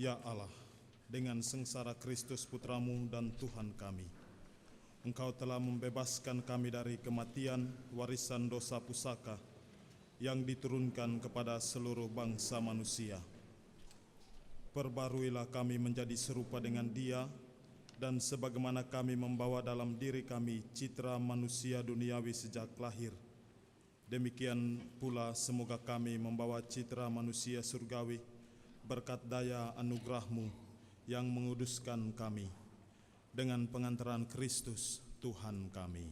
Ya Allah, dengan sengsara Kristus Putramu dan Tuhan kami, Engkau telah membebaskan kami dari kematian warisan dosa pusaka yang diturunkan kepada seluruh bangsa manusia. Perbaruilah kami menjadi serupa dengan Dia, dan sebagaimana kami membawa dalam diri kami citra manusia duniawi sejak lahir, demikian pula semoga kami membawa citra manusia surgawi berkat daya anugerah-Mu yang menguduskan kami dengan pengantaran Kristus Tuhan kami.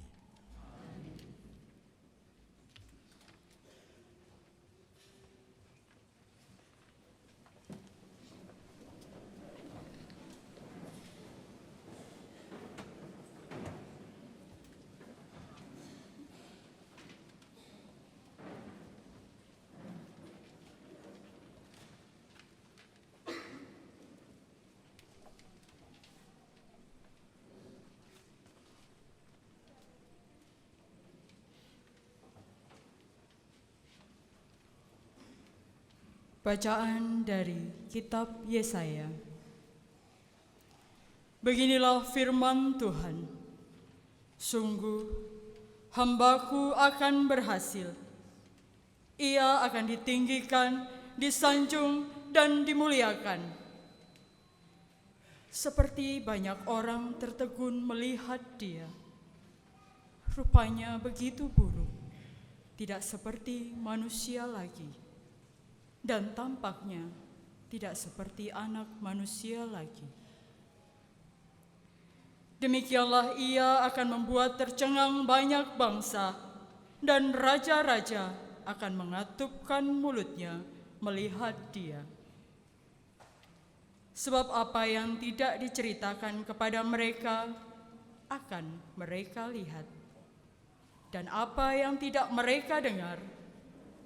Bacaan dari Kitab Yesaya. Beginilah firman Tuhan. Sungguh, hamba-Ku akan berhasil. Ia akan ditinggikan, disanjung, dan dimuliakan. Seperti banyak orang tertegun melihat Dia. Rupanya begitu buruk, tidak seperti manusia lagi. Dan tampaknya tidak seperti anak manusia lagi. Demikianlah Ia akan membuat tercengang banyak bangsa, dan raja-raja akan mengatupkan mulutnya melihat Dia. Sebab apa yang tidak diceritakan kepada mereka akan mereka lihat, dan apa yang tidak mereka dengar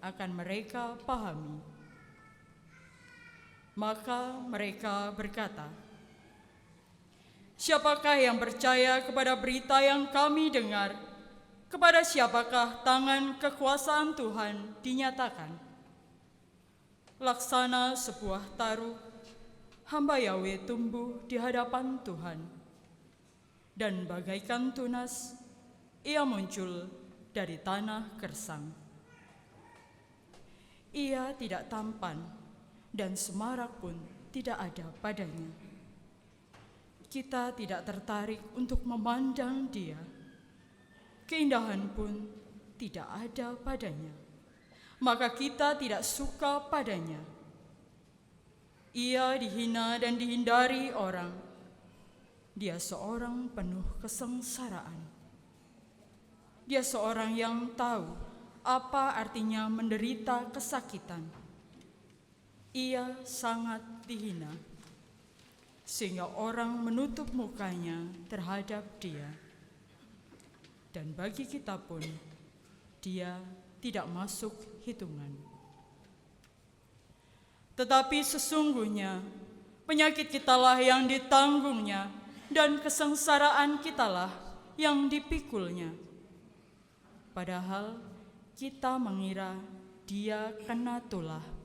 akan mereka pahami. Maka mereka berkata, "Siapakah yang percaya kepada berita yang kami dengar? Kepada siapakah tangan kekuasaan Tuhan dinyatakan?" Laksana sebuah taruh, hamba Yahweh tumbuh di hadapan Tuhan, dan bagaikan tunas, Ia muncul dari tanah gersang. Ia tidak tampan, dan semarak pun tidak ada padanya. Kita tidak tertarik untuk memandang Dia. Keindahan pun tidak ada padanya, maka kita tidak suka padanya. Ia dihina dan dihindari orang. Dia seorang penuh kesengsaraan. Dia seorang yang tahu apa artinya menderita kesakitan. Ia sangat dihina, sehingga orang menutup mukanya terhadap Dia. Dan bagi kita pun, Dia tidak masuk hitungan. Tetapi sesungguhnya, penyakit kitalah yang ditanggungnya, dan kesengsaraan kitalah yang dipikulnya. Padahal kita mengira Dia kena tulah,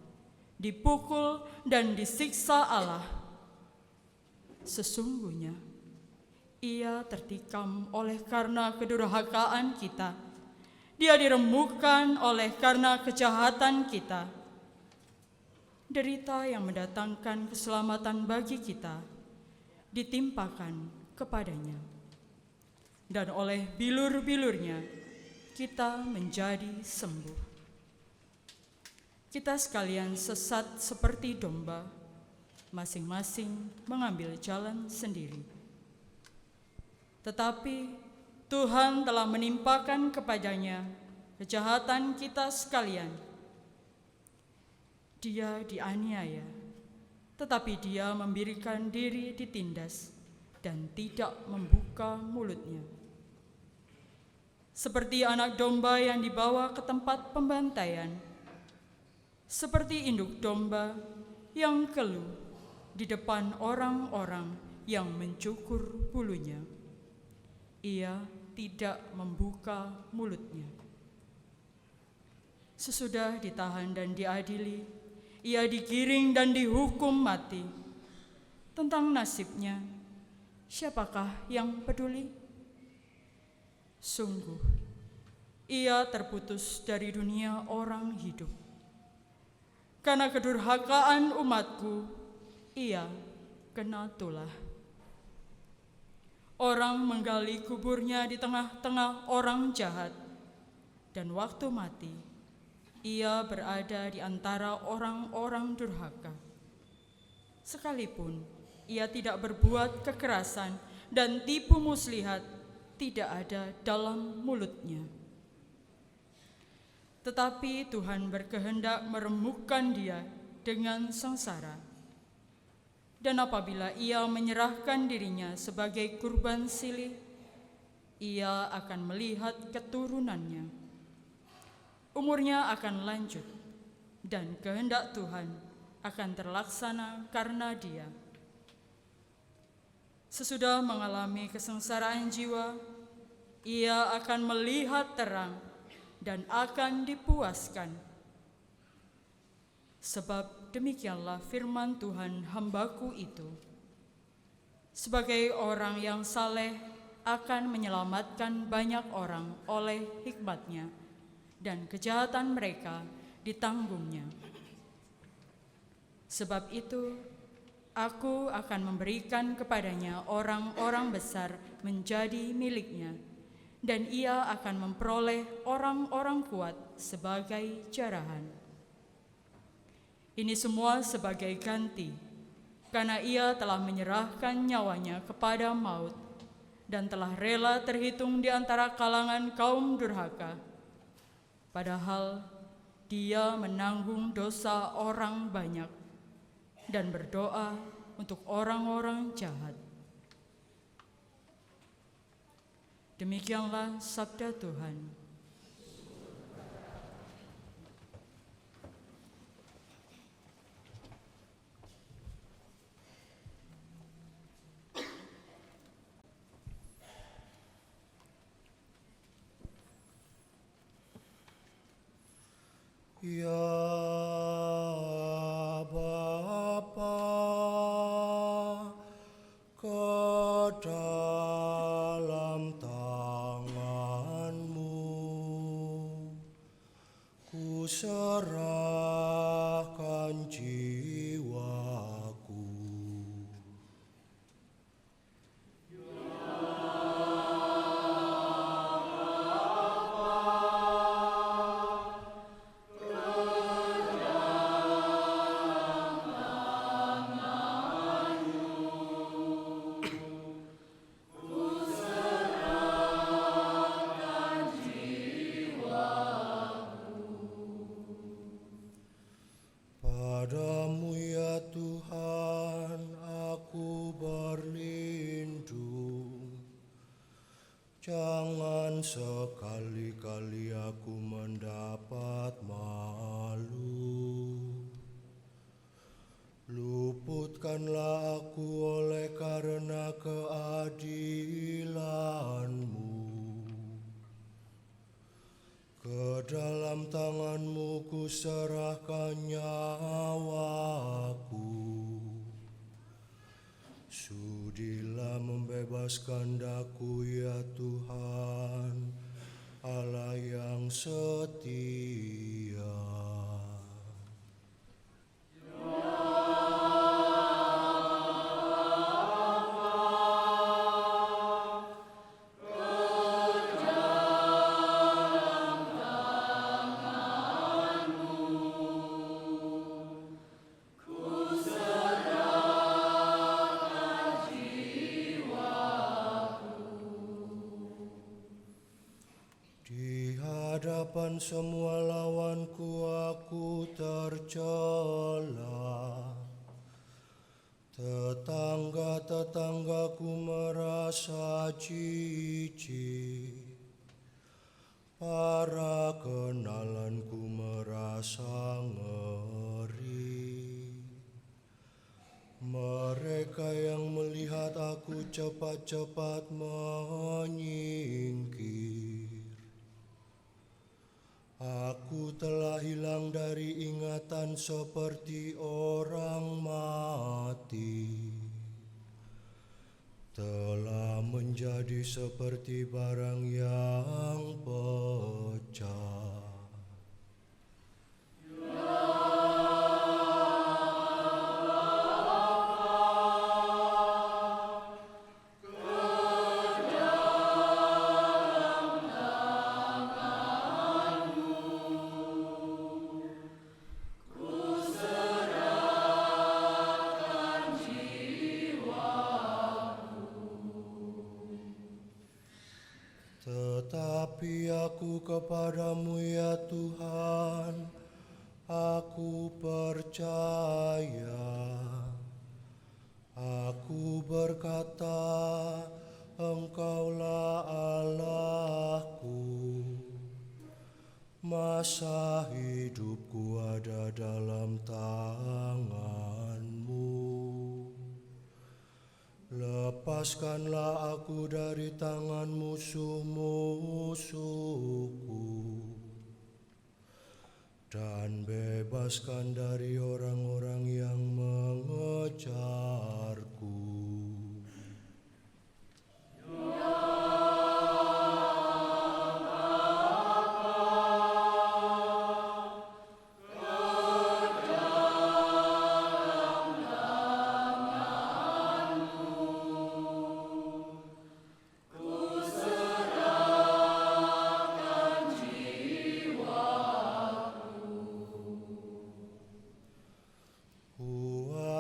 dipukul dan disiksa Allah. Sesungguhnya, Ia tertikam oleh karena kedurhakaan kita. Dia diremukkan oleh karena kejahatan kita. Derita yang mendatangkan keselamatan bagi kita ditimpakan kepadanya. Dan oleh bilur-bilurnya kita menjadi sembuh. Kita sekalian sesat seperti domba, masing-masing mengambil jalan sendiri. Tetapi Tuhan telah menimpakan kepadanya kejahatan kita sekalian. Dia dianiaya, tetapi Dia membiarkan diri ditindas dan tidak membuka mulutnya. Seperti anak domba yang dibawa ke tempat pembantaian, seperti induk domba yang keluh di depan orang-orang yang mencukur bulunya, Ia tidak membuka mulutnya. Sesudah ditahan dan diadili, Ia digiring dan dihukum mati. Tentang nasibnya, siapakah yang peduli? Sungguh, ia terputus dari dunia orang hidup. Karena kedurhakaan umatku, ia kena tulah. Orang menggali kuburnya di tengah-tengah orang jahat, dan waktu mati, ia berada di antara orang-orang durhaka. Sekalipun ia tidak berbuat kekerasan dan tipu muslihat tidak ada dalam mulutnya. Tetapi Tuhan berkehendak meremukkan dia dengan sengsara. Dan apabila ia menyerahkan dirinya sebagai kurban silih, ia akan melihat keturunannya. Umurnya akan lanjut, dan kehendak Tuhan akan terlaksana karena dia. Sesudah mengalami kesengsaraan jiwa, ia akan melihat terang dan akan dipuaskan. Sebab demikianlah firman Tuhan hambaku itu. Sebagai orang yang saleh akan menyelamatkan banyak orang oleh hikmatnya, dan kejahatan mereka ditanggungnya. Sebab itu, aku akan memberikan kepadanya orang-orang besar menjadi miliknya, dan ia akan memperoleh orang-orang kuat sebagai jarahan. Ini semua sebagai ganti, karena ia telah menyerahkan nyawanya kepada maut, dan telah rela terhitung di antara kalangan kaum durhaka. Padahal dia menanggung dosa orang banyak, dan berdoa untuk orang-orang jahat. Demikianlah sabda Tuhan. Ya Bapa, ke dalam tangan-Mu ku serahkan jiwaku. Padamu ya Tuhan, aku berlindung. Jangan sekali-kali aku mendapat malu. Luputkanlah aku oleh karena keadilan-Mu. Ke dalam tangan-Mu ku serahkan nyawaku. Sudilah membebaskan daku ya Tuhan, Allah yang setia. Di hadapan semua lawanku aku tercela. Tetangga-tetanggaku merasa jijik. Para kenalanku merasa ngeri. Mereka yang melihat aku cepat-cepat menyingkir. Aku telah hilang dari ingatan seperti orang mati. telah menjadi seperti barang yang pecah. Tetapi aku kepadamu ya Tuhan, aku percaya. Aku berkata, Engkaulah Allahku. Masa hidupku ada dalam tangan-Mu. Lepaskanlah aku dari tangan musuh-musuhku, dan bebaskan dari orang-orang yang mengejarku.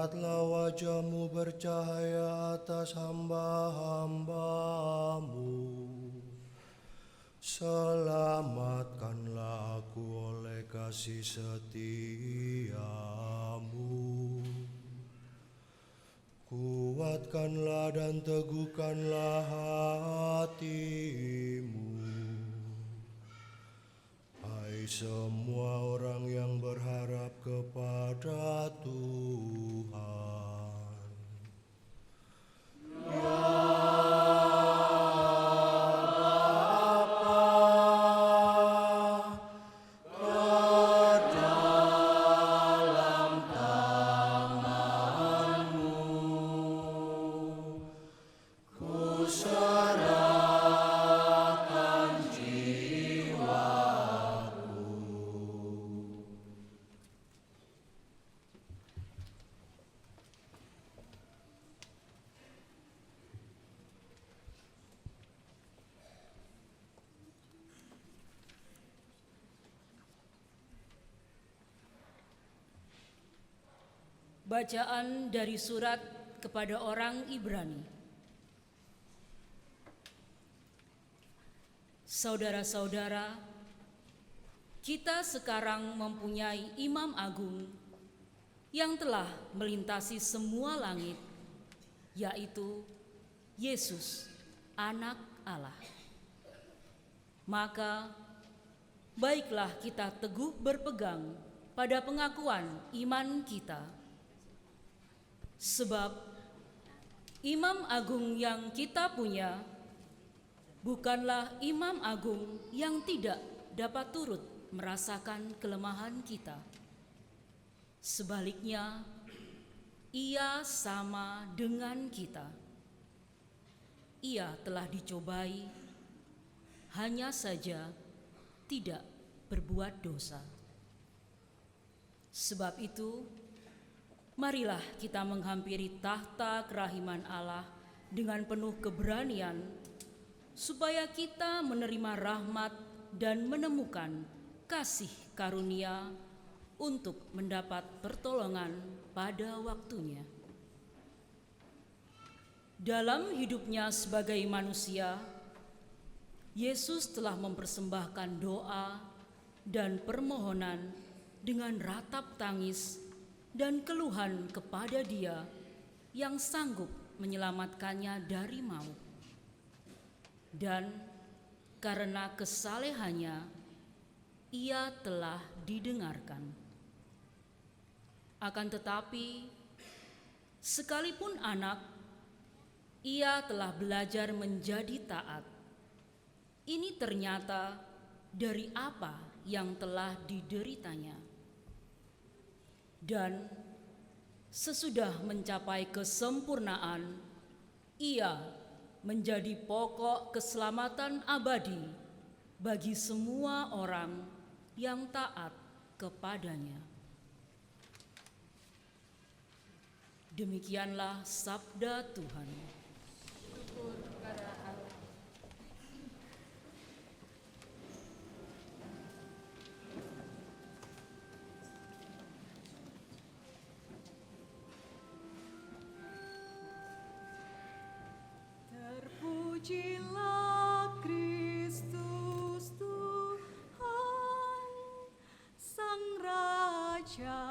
Buatlah wajah-Mu bercahaya atas hamba-hamba-Mu. Selamatkanlah aku oleh kasih setia-Mu. Kuatkanlah dan teguhkanlah hatimu. Hai semua orang yang berharap kepada Tuhan. Bacaan dari surat kepada orang Ibrani. Saudara-saudara, kita sekarang mempunyai Imam Agung yang telah melintasi semua langit, yaitu Yesus, Anak Allah. Maka, baiklah kita teguh berpegang pada pengakuan iman kita. Sebab Imam Agung yang kita punya bukanlah Imam Agung yang tidak dapat turut merasakan kelemahan kita. Sebaliknya, Ia sama dengan kita. Ia telah dicobai, hanya saja tidak berbuat dosa. Sebab itu, marilah kita menghampiri tahta kerahiman Allah dengan penuh keberanian, supaya kita menerima rahmat dan menemukan kasih karunia untuk mendapat pertolongan pada waktunya. Dalam hidupnya sebagai manusia, Yesus telah mempersembahkan doa dan permohonan dengan ratap tangis dan keluhan kepada Dia yang sanggup menyelamatkannya dari maut. Dan karena kesalehannya, Ia telah didengarkan. Akan tetapi, sekalipun anak, Ia telah belajar menjadi taat. Ini ternyata dari apa yang telah dideritanya. Dan sesudah mencapai kesempurnaan, Ia menjadi pokok keselamatan abadi bagi semua orang yang taat kepadanya. Demikianlah sabda Tuhan. Terpujilah Kristus Tuhan, Sang Raja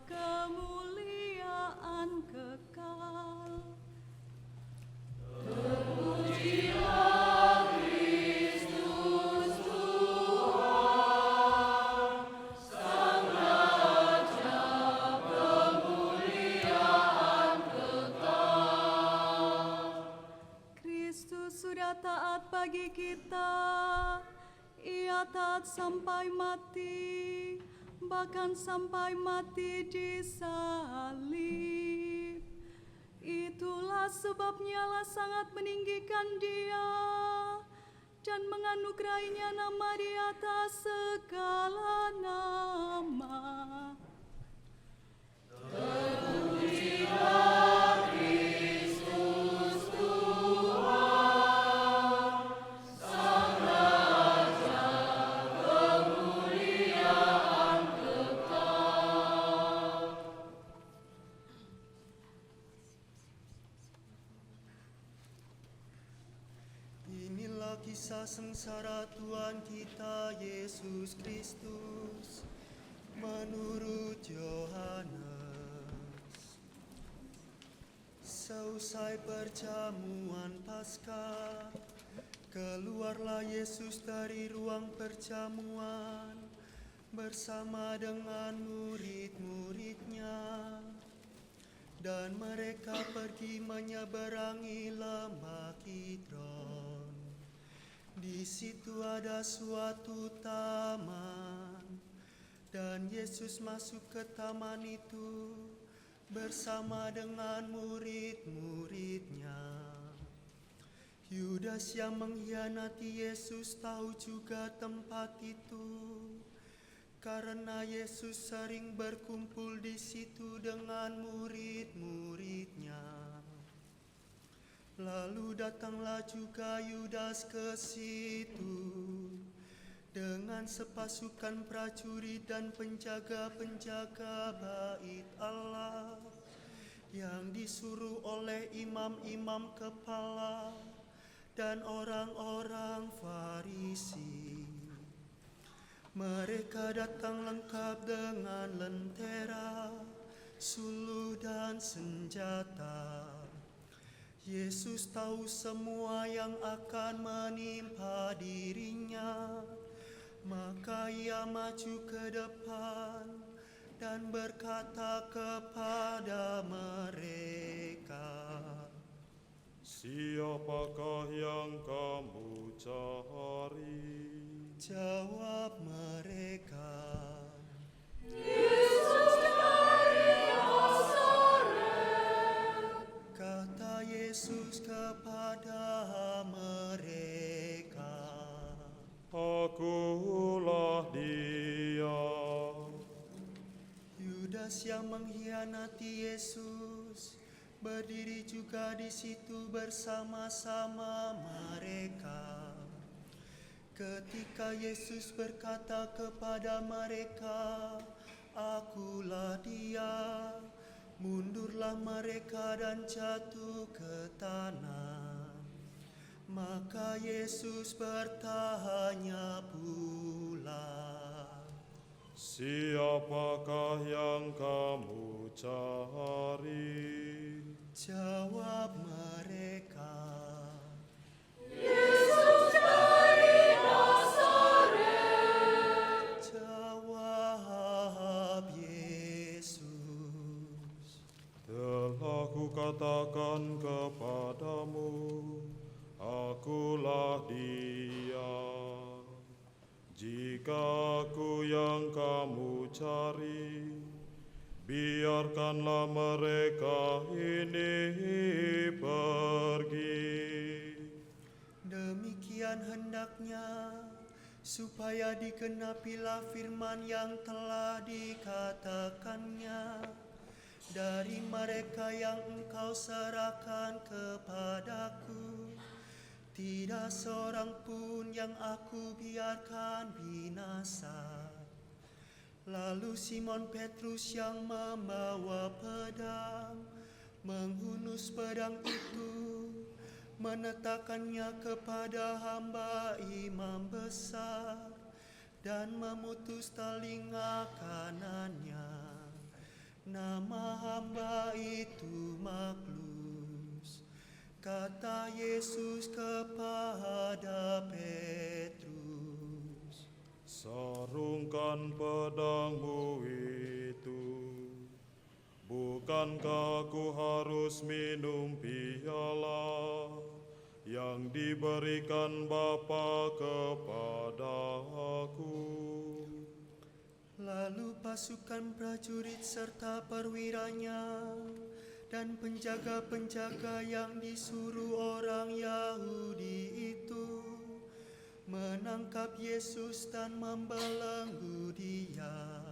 kemuliaan kekal. Kristus sudah taat bagi kita, Ia taat sampai mati, bahkan sampai mati di salib. Itulah sebabnya Allah sangat meninggikan Dia dan menganugerahinya nama di atas segala nama. Inilah kisah sengsara Tuhan kita Yesus Kristus menurut Yohanes. Seusai perjamuan Paskah, keluarlah Yesus dari ruang perjamuan bersama dengan murid-muridnya. Dan mereka pergi menyeberangi lembah Kidron. Di situ ada suatu taman, dan Yesus masuk ke taman itu bersama dengan murid-muridnya. Yudas yang mengkhianati Yesus tahu juga tempat itu, karena Yesus sering berkumpul di situ dengan murid-muridnya. Lalu datanglah juga Yudas ke situ dengan sepasukan prajurit dan penjaga-penjaga bait Allah yang disuruh oleh imam-imam kepala dan orang-orang Farisi. Mereka datang lengkap dengan lentera, suluh dan senjata. Yesus tahu semua yang akan menimpa dirinya, maka Ia maju ke depan dan berkata kepada mereka, Siapakah yang kamu cari? Jawab mereka, Yesus dari Nazaret. kata Yesus kepada mereka, Akulah Dia. Yudas yang mengkhianati Yesus berdiri juga di situ bersama-sama mereka. Ketika Yesus berkata kepada mereka, Akulah Dia, mundurlah mereka dan jatuh ke tanah. Maka Yesus bertanya pula, Siapakah yang kamu cari? jawab mereka, Yesus dari Nazaret. jawab Yesus, Telah kukatakan kepadamu, Akulah Dia. Jika Aku yang kamu cari, biarkanlah mereka ini pergi. Demikian hendaknya, supaya digenapilah firman yang telah dikatakannya, dari mereka yang Engkau serahkan kepadaku, tidak seorang pun yang aku biarkan binasa. Lalu Simon Petrus yang membawa pedang, menghunus pedang itu, menetakannya kepada hamba imam besar, dan memutus telinga kanannya. Nama hamba itu Maklus. Kata Yesus kepada Petrus, sarungkan pedangmu itu. Bukankah aku harus minum piala yang diberikan Bapa kepada aku? lalu pasukan prajurit serta perwiranya dan penjaga-penjaga yang disuruh orang Yahudi itu menangkap Yesus dan membelenggu Dia.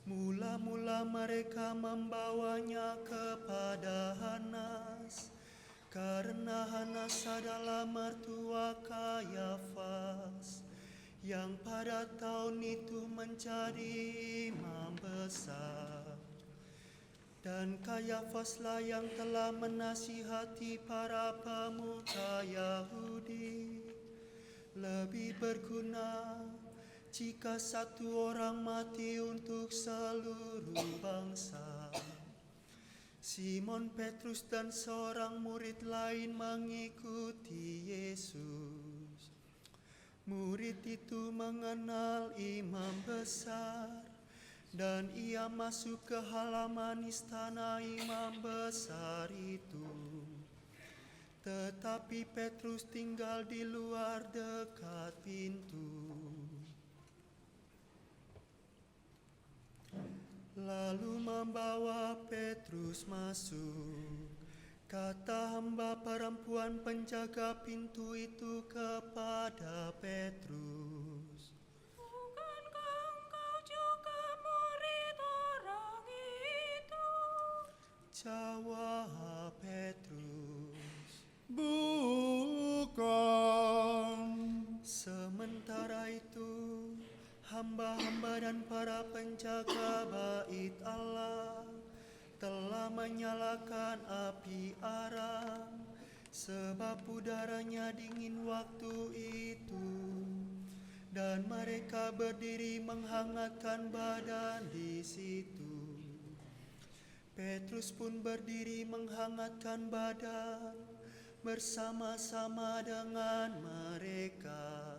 Mula-mula mereka membawanya kepada Hanas, karena Hanas adalah mertua Kayafas, yang pada tahun itu menjadi imam besar. Dan Kayafaslah yang telah menasihati para pemuka Yahudi, lebih berguna jika satu orang mati untuk seluruh bangsa. Simon Petrus dan seorang murid lain mengikuti Yesus. Murid itu mengenal imam besar, dan ia masuk ke halaman istana imam besar itu. Tetapi Petrus tinggal di luar dekat pintu. Lalu membawa Petrus masuk, kata hamba perempuan penjaga pintu itu kepada Petrus, Bukankah engkau juga murid orang itu? jawab Petrus. Bukan. Sementara itu, hamba-hamba dan para penjaga bait Allah telah menyalakan api arang, sebab udaranya dingin waktu itu, dan mereka berdiri menghangatkan badan di situ. Petrus pun berdiri menghangatkan badan bersama-sama dengan mereka.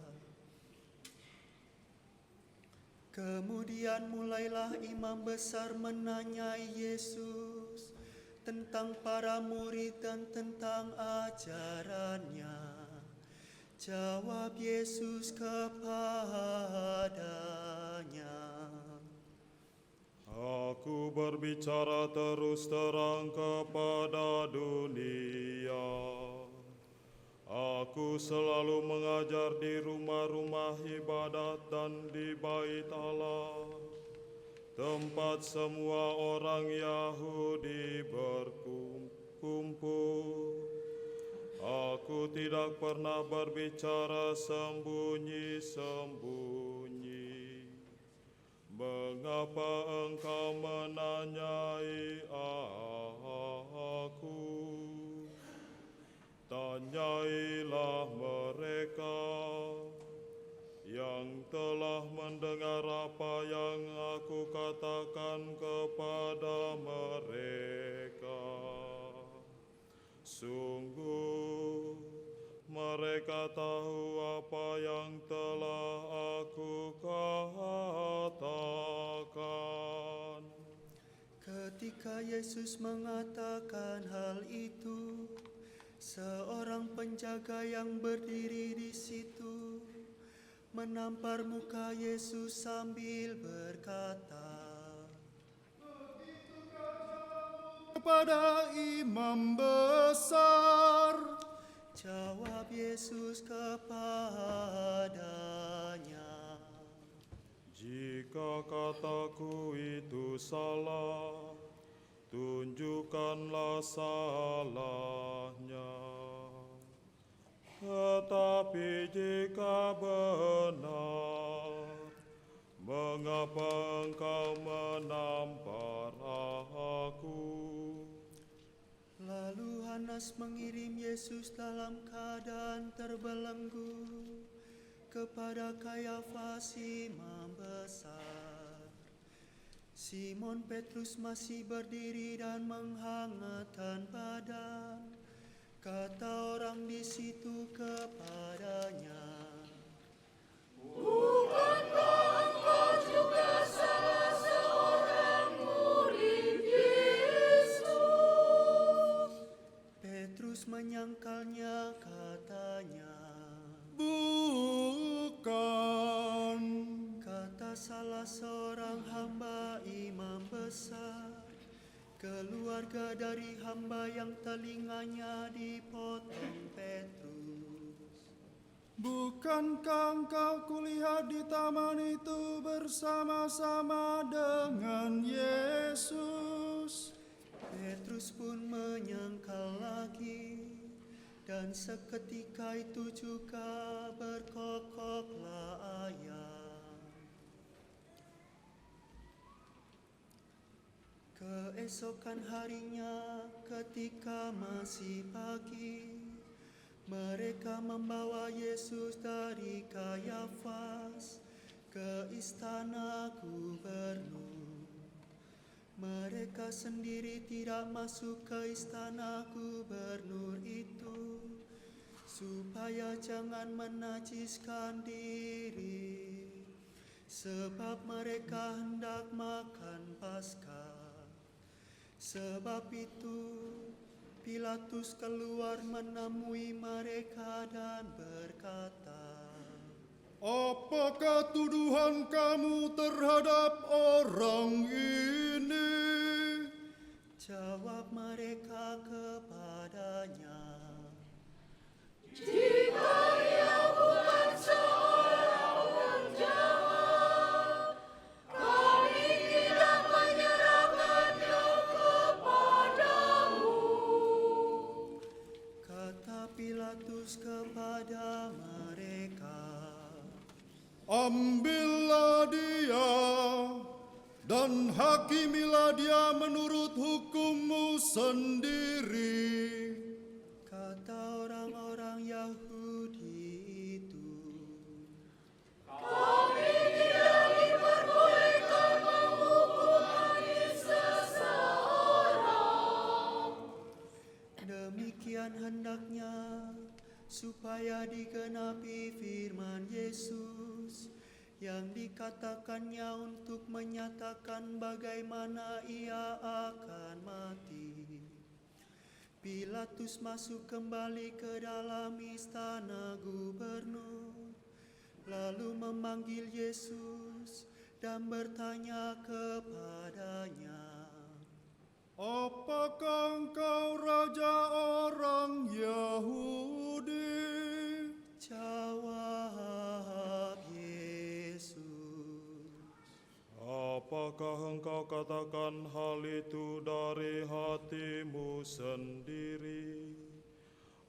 Kemudian mulailah imam besar menanyai Yesus tentang para murid dan tentang ajarannya. Jawab Yesus kepadanya, Aku berbicara terus terang kepada dunia. Aku selalu mengajar di rumah-rumah ibadat dan di bait Allah, tempat semua orang Yahudi berkumpul. Aku tidak pernah berbicara sembunyi-sembunyi. Mengapa engkau menanyai aku? Tanyailah mereka yang telah mendengar apa yang aku katakan kepada mereka. Sungguh, mereka tahu apa yang telah aku katakan. ketika Yesus mengatakan hal itu, seorang penjaga yang berdiri di situ menampar muka Yesus sambil berkata, kepada imam besar. Jawab Yesus kepadanya, "Jika kataku itu salah, tunjukkanlah salahnya. Tetapi jika benar, mengapa engkau menampar aku?" Lalu Hanas mengirim Yesus dalam keadaan terbelenggu kepada Kayafas imam besar. Simon Petrus masih berdiri dan menghangatkan badan. Kata orang di situ kepadanya, Petrus menyangkalnya, katanya, Bukan. kata salah seorang hamba imam besar, keluarga dari hamba yang telinganya dipotong Petrus. Bukankah engkau kulihat di taman itu bersama-sama dengan Yesus? Petrus pun menyangkal lagi, dan seketika itu juga berkokoklah ayam. Keesokan harinya, ketika masih pagi, mereka membawa Yesus dari Kayafas ke istana gubernur. Mereka sendiri tidak masuk ke istana gubernur itu, supaya jangan menajiskan diri, sebab mereka hendak makan Paskah. Sebab itu Pilatus keluar menemui mereka dan berkata, Apakah tuduhan kamu terhadap orang ini? Jawab mereka kepadanya, kata Pilatus kepada mereka, Ambillah dia dan hakimilah dia menurut hukummu sendiri. kata orang-orang Yahudi itu. Demikian hendaknya supaya digenapi firman Yesus yang dikatakannya untuk menyatakan bagaimana ia akan mati. Pilatus masuk kembali ke dalam istana gubernur, lalu memanggil Yesus dan bertanya kepadanya, Apakah engkau raja orang Yahudi? Jawab Yesus, Apakah engkau katakan hal itu dari hatimu sendiri,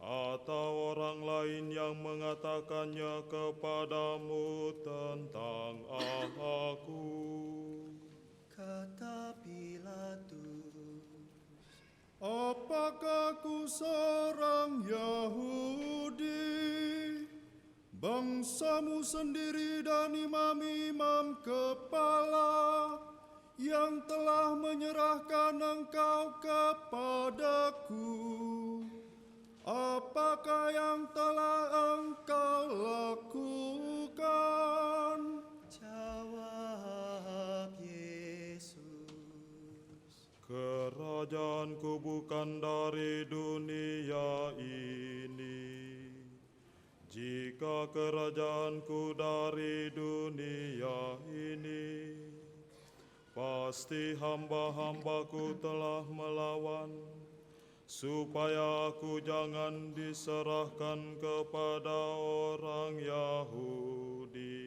atau orang lain yang mengatakannya kepadamu tentang aku? kata Pilatus. Apakah aku seorang Yahudi? Bangsamu sendiri dan imam-imam kepala yang telah menyerahkan engkau kepadaku. Apakah yang telah engkau lakukan? Jawab Yesus, Kerajaanku bukan dari dunia ini. Jika kerajaanku dari dunia ini, Pasti hamba-hambaku telah melawan, supaya aku jangan diserahkan kepada orang Yahudi.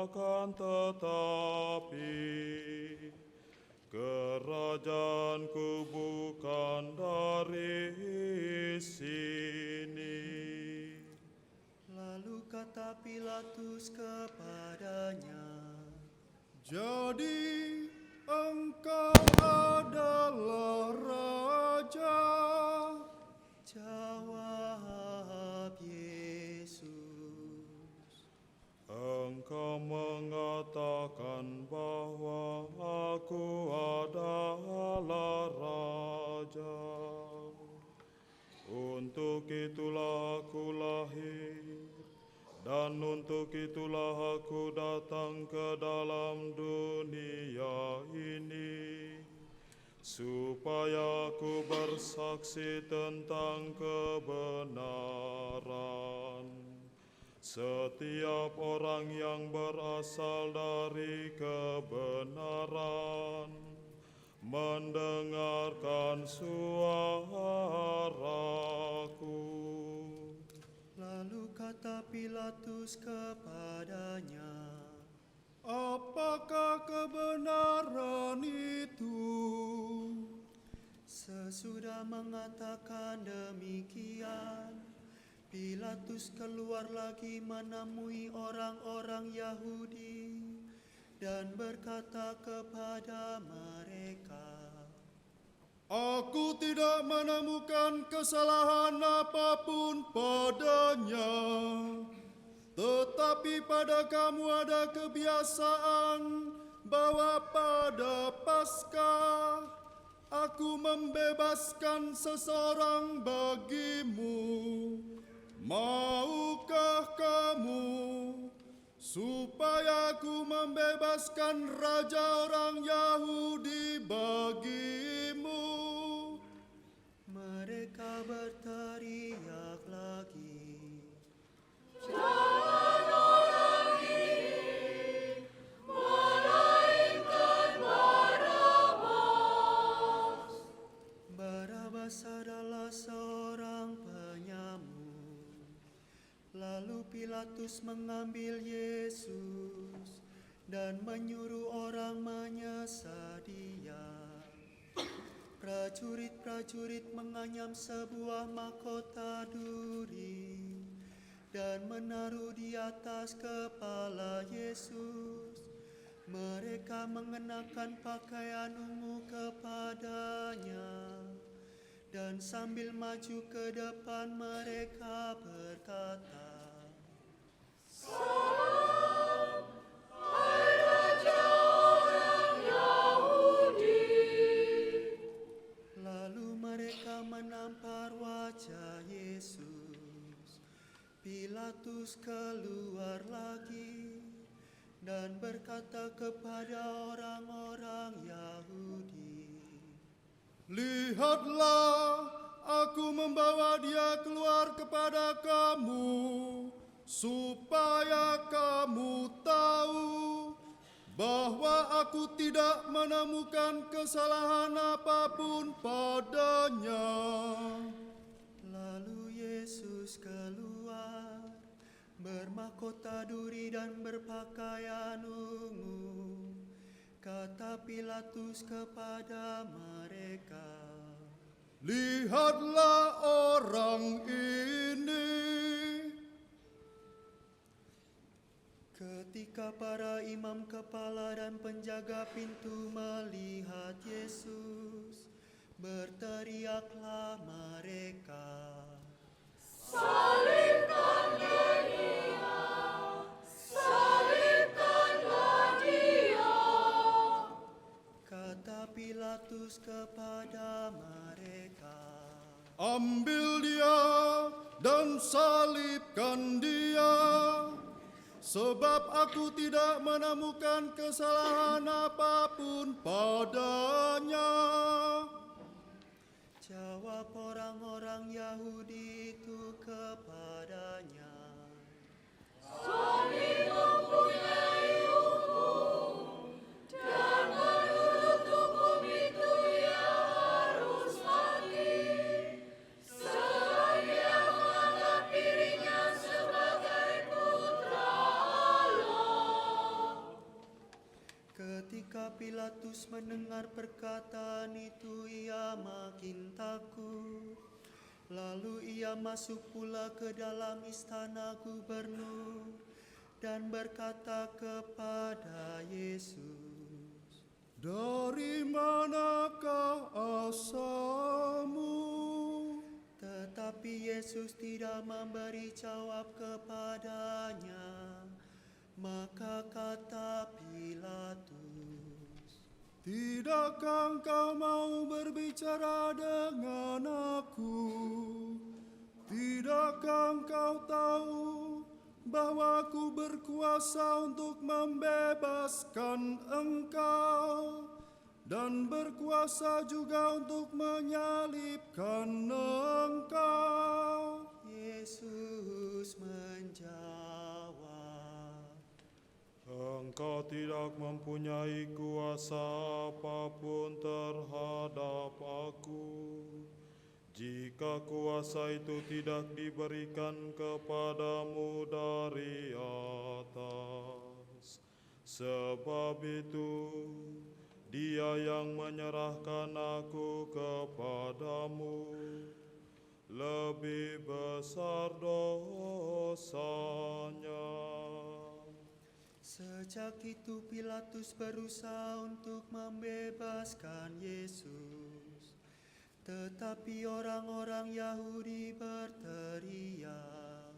Akan tetapi kerajaanku bukan dari sini. Lalu kata Pilatus kepadanya, Jadi engkau adalah raja? jawab Yesus, Engkau mengatakan bahwa aku adalah raja. Untuk itulah aku lahir, dan untuk itulah aku datang ke dalam dunia ini, supaya aku bersaksi tentang kebenaran. Setiap orang yang berasal dari kebenaran mendengarkan suaraku. lalu kata Pilatus kepadanya, Apakah kebenaran itu? sesudah mengatakan demikian, Pilatus keluar lagi menemui orang-orang Yahudi dan berkata kepada mereka, Aku tidak menemukan kesalahan apapun padanya. Tetapi pada kamu ada kebiasaan bahwa pada Paskah aku membebaskan seseorang bagimu. Maukah kamu supaya aku membebaskan raja orang Yahudi bagimu? mereka berteriak lagi, Barabas adalah seorang penyamun. Lalu Pilatus mengambil Yesus dan menyuruh orang menyesah dia. Prajurit-prajurit menganyam sebuah mahkota duri dan menaruh di atas kepala Yesus. Mereka mengenakan pakaian ungu kepadanya, dan sambil maju ke depan mereka berkata, Lalu mereka menampar wajah Yesus. Pilatus keluar lagi dan berkata kepada orang-orang Yahudi, Lihatlah, aku membawa dia keluar kepada kamu, supaya kamu tahu bahwa aku tidak menemukan kesalahan apapun padanya. Lalu Yesus keluar, bermahkota duri dan berpakaian ungu. Kata Pilatus kepada mereka, Lihatlah orang ini. ketika para imam kepala dan penjaga pintu melihat Yesus, berteriaklah mereka, Kata Pilatus kepada mereka, Ambil dia dan salibkan dia, sebab aku tidak menemukan kesalahan apapun padanya. Jawab orang-orang Yahudi itu kepadanya, Kami mempunyai Pilatus mendengar perkataan itu, ia makin takut. Lalu ia masuk pula ke dalam istana gubernur dan berkata kepada Yesus, "Dari manakah asalmu?" Tetapi Yesus tidak memberi jawab kepadanya. Maka kata Pilatus, "Tidakkah engkau mau berbicara dengan aku? Tidakkah engkau tahu bahwa aku berkuasa untuk membebaskan engkau dan berkuasa juga untuk menyalibkan engkau?" Yesus menjawab, Engkau tidak mempunyai kuasa apapun terhadap aku, jika kuasa itu tidak diberikan kepadamu dari atas. Sebab itu, Dia yang menyerahkan aku kepadamu lebih besar dosanya. Sejak itu Pilatus berusaha untuk membebaskan Yesus. Tetapi orang-orang Yahudi berteriak,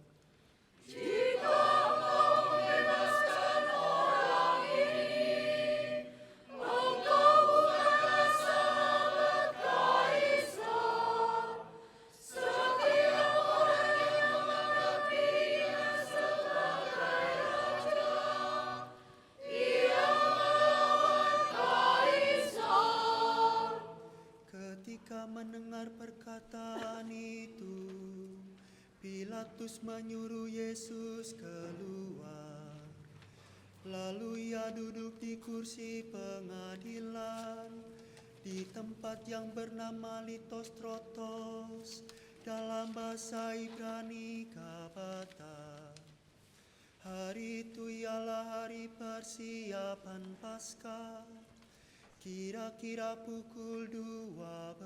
Ketika mendengar perkataan itu, Pilatus menyuruh Yesus keluar. Lalu ia duduk di kursi pengadilan di tempat yang bernama Litostrotos, dalam bahasa Ibrani Gabata. Hari itu ialah hari persiapan Paskah, kira-kira pukul 12.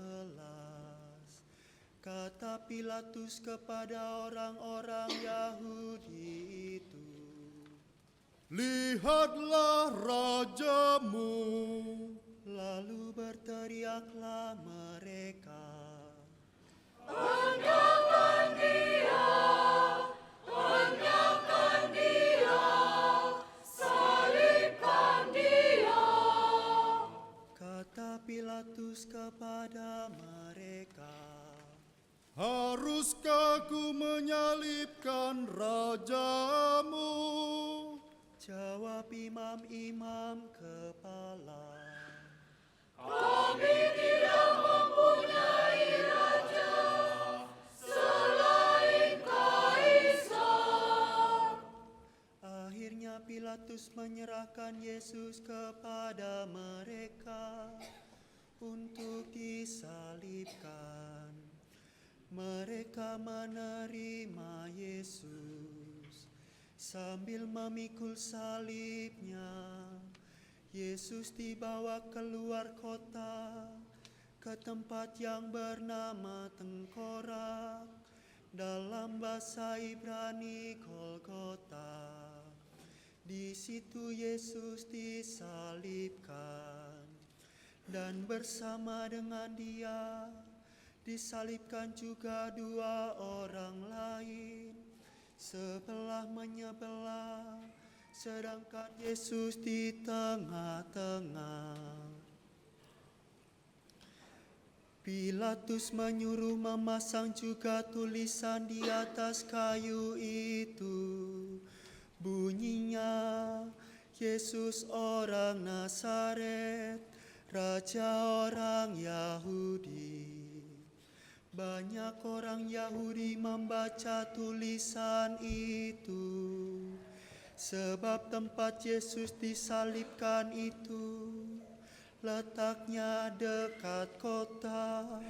Kata Pilatus kepada orang-orang Yahudi itu, "Lihatlah rajamu." lalu berteriaklah mereka, Kata Pilatus kepada mereka, "Haruskah aku menyalibkan rajamu?" jawab imam-imam kepala. Akhirnya Pilatus menyerahkan Yesus kepada mereka untuk disalibkan. Mereka menerima Yesus sambil memikul salibnya. Yesus dibawa keluar kota ke tempat yang bernama Tengkorak, dalam bahasa Ibrani Golgota. Di situ Yesus disalibkan, dan bersama dengan Dia disalibkan juga dua orang lain, sebelah menyebelah, sedangkan Yesus di tengah-tengah. Pilatus menyuruh memasang juga tulisan di atas kayu itu. Bunyinya, Yesus orang Nazaret, Raja orang Yahudi. Banyak orang Yahudi membaca tulisan itu, sebab tempat Yesus disalibkan itu letaknya dekat kota,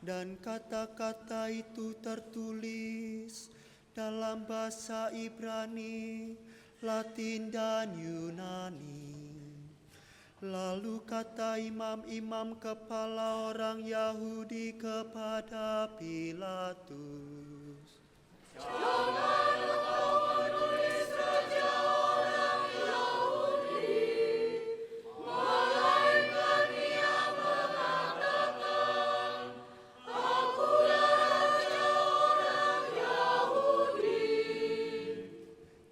dan kata-kata itu tertulis dalam bahasa Ibrani, Latin, dan Yunani. Lalu kata imam-imam kepala orang Yahudi kepada Pilatus,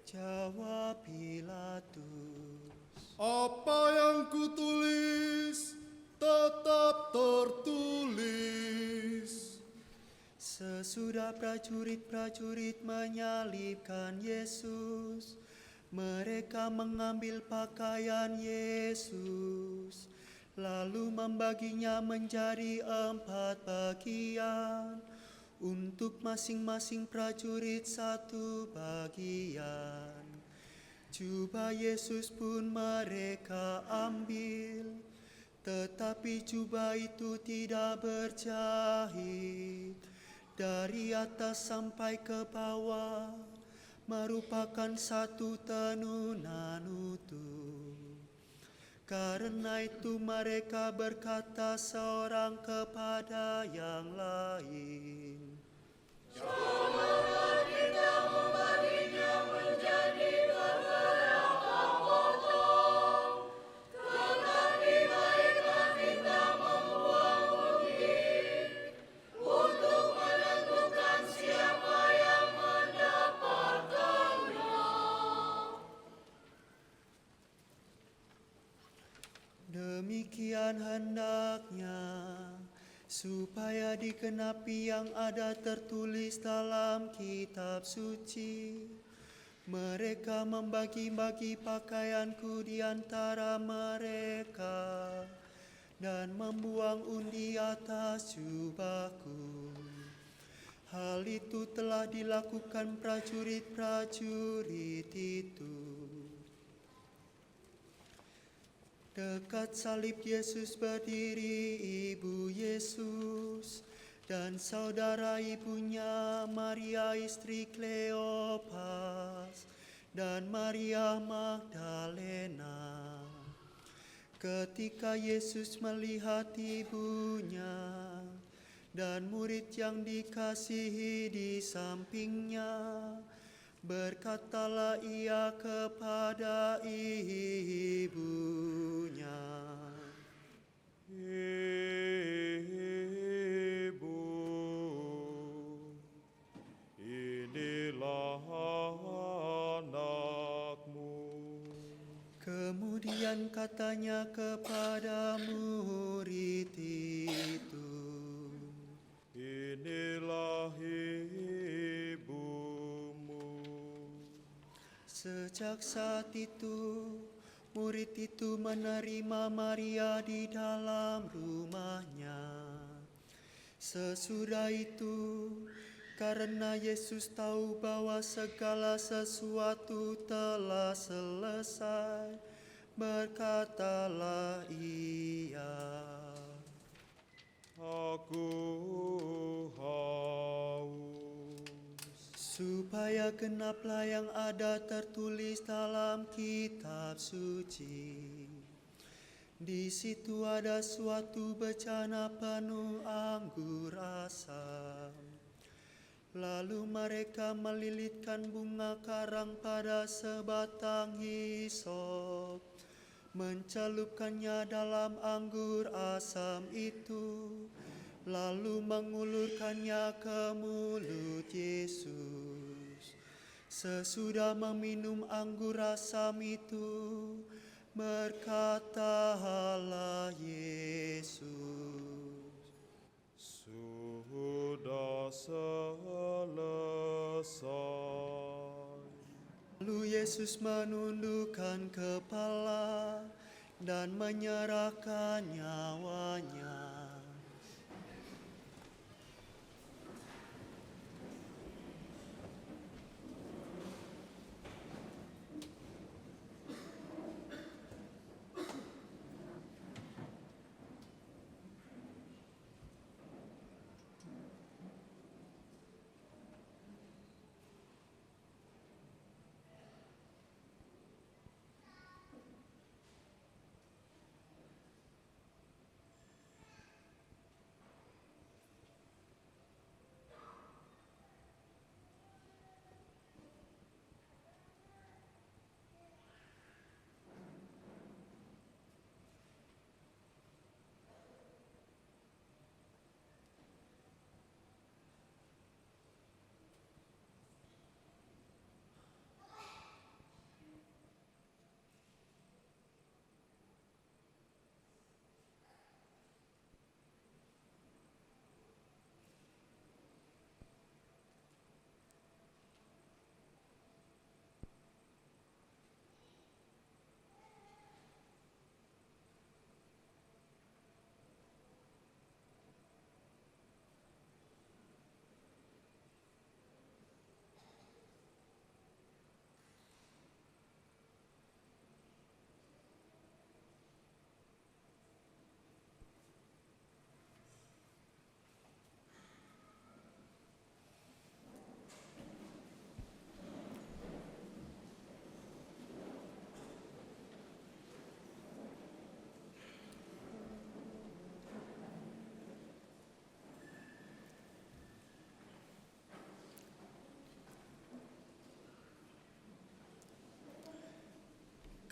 jawab Pilatus, Apa yang kutulis tetap tertulis. sesudah prajurit-prajurit menyalibkan Yesus, mereka mengambil pakaian Yesus, lalu membaginya menjadi 4 bagian, untuk masing-masing prajurit 1 bagian. Jubah Yesus pun mereka ambil, tetapi jubah itu tidak berjahit. Dari atas sampai ke bawah merupakan satu tenunan utuh. Karena itu mereka berkata seorang kepada yang lain, demikian hendaknya supaya digenapi yang ada tertulis dalam kitab suci. Mereka membagi-bagi pakaianku di antara mereka dan membuang undi atas jubahku. Hal itu telah dilakukan prajurit-prajurit itu. Dekat salib Yesus berdiri ibu Yesus dan saudara ibunya Maria istri Kleopas dan Maria Magdalena. Ketika Yesus melihat ibunya dan murid yang dikasihi di sampingnya, berkatalah ia kepada ibunya, Ibu, inilah anakmu. kemudian katanya kepada murid itu, Inilah ibumu. sejak saat itu murid itu menerima Maria di dalam rumahnya. Sesudah itu, karena Yesus tahu bahwa segala sesuatu telah selesai, berkatalah ia, Aku haus. supaya genaplah yang ada tertulis dalam kitab suci. Di situ ada suatu bejana penuh anggur asam. Lalu mereka melilitkan bunga karang pada sebatang hisop, mencelupkannya dalam anggur asam itu, lalu mengulurkannya ke mulut Yesus. Sesudah meminum anggur asam itu, berkatalah Yesus, Sudah selesai. lalu Yesus menundukkan kepala dan menyerahkan nyawanya.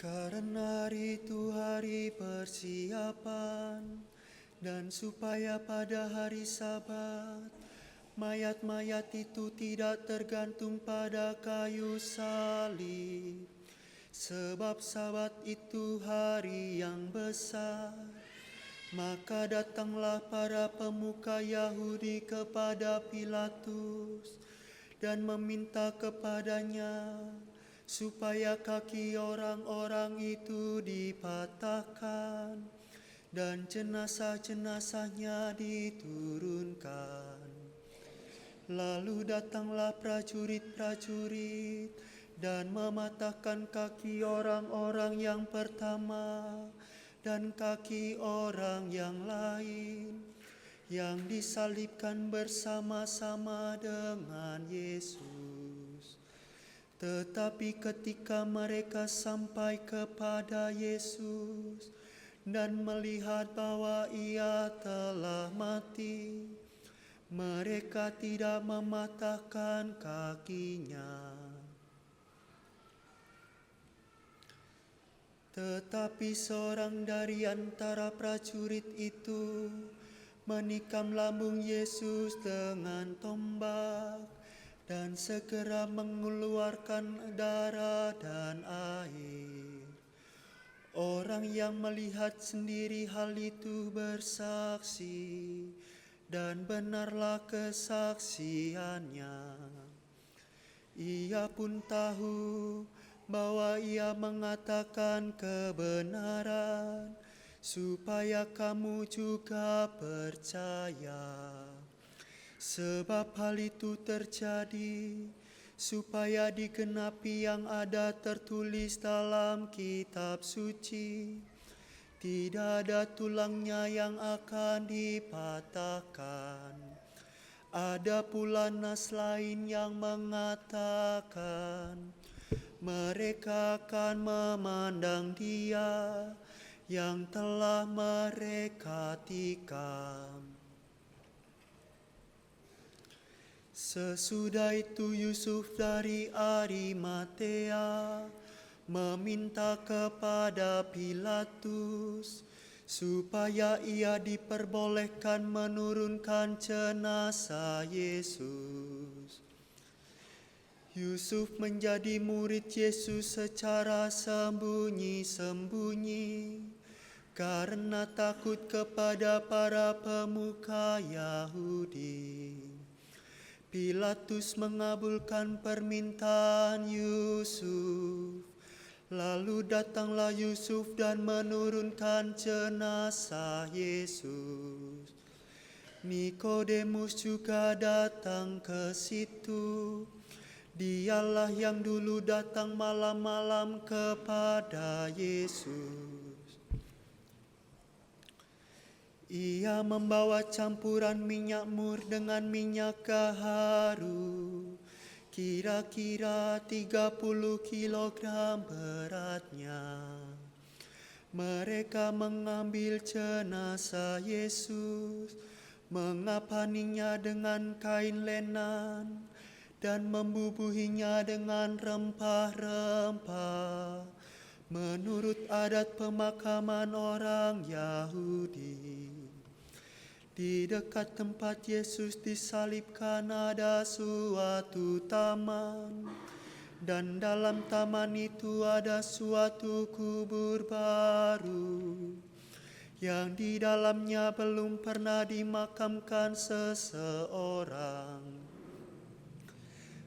Karena hari itu hari persiapan, dan supaya pada hari Sabat mayat-mayat itu tidak tergantung pada kayu salib. Sebab Sabat itu hari yang besar. Maka datanglah para pemuka Yahudi kepada Pilatus dan meminta kepadanya supaya kaki orang-orang itu dipatahkan dan jenazah-jenazahnya diturunkan. Lalu datanglah prajurit-prajurit dan mematahkan kaki orang-orang yang pertama dan kaki orang yang lain yang disalibkan bersama-sama dengan Yesus. Tetapi ketika mereka sampai kepada Yesus dan melihat bahwa ia telah mati, mereka tidak mematahkan kakinya. Tetapi seorang dari antara prajurit itu menikam lambung Yesus dengan tombak dan segera mengeluarkan darah dan air. Orang yang melihat sendiri hal itu bersaksi, dan benarlah kesaksiannya. Ia pun tahu bahwa ia mengatakan kebenaran, supaya kamu juga percaya. Sebab hal itu terjadi, supaya digenapi yang ada tertulis dalam kitab suci. Tidak ada tulangnya yang akan dipatahkan. Ada pula nas lain yang mengatakan, mereka akan memandang Dia yang telah mereka tikam. Sesudah itu Yusuf dari Arimatea meminta kepada Pilatus supaya ia diperbolehkan menurunkan jenazah Yesus. Yusuf menjadi murid Yesus secara sembunyi-sembunyi karena takut kepada para pemuka Yahudi. Pilatus mengabulkan permintaan Yusuf. Lalu datanglah Yusuf dan menurunkan jenazah Yesus. Nikodemus juga datang ke situ. Dialah yang dulu datang malam-malam kepada Yesus. Ia membawa campuran minyak mur dengan minyak gaharu, kira-kira 30 kilogram beratnya. Mereka mengambil jenazah Yesus, mengapaninya dengan kain lenan, dan membubuhinya dengan rempah-rempah, menurut adat pemakaman orang Yahudi. Di dekat tempat Yesus disalibkan ada suatu taman, dan dalam taman itu ada suatu kubur baru, yang di dalamnya belum pernah dimakamkan seseorang.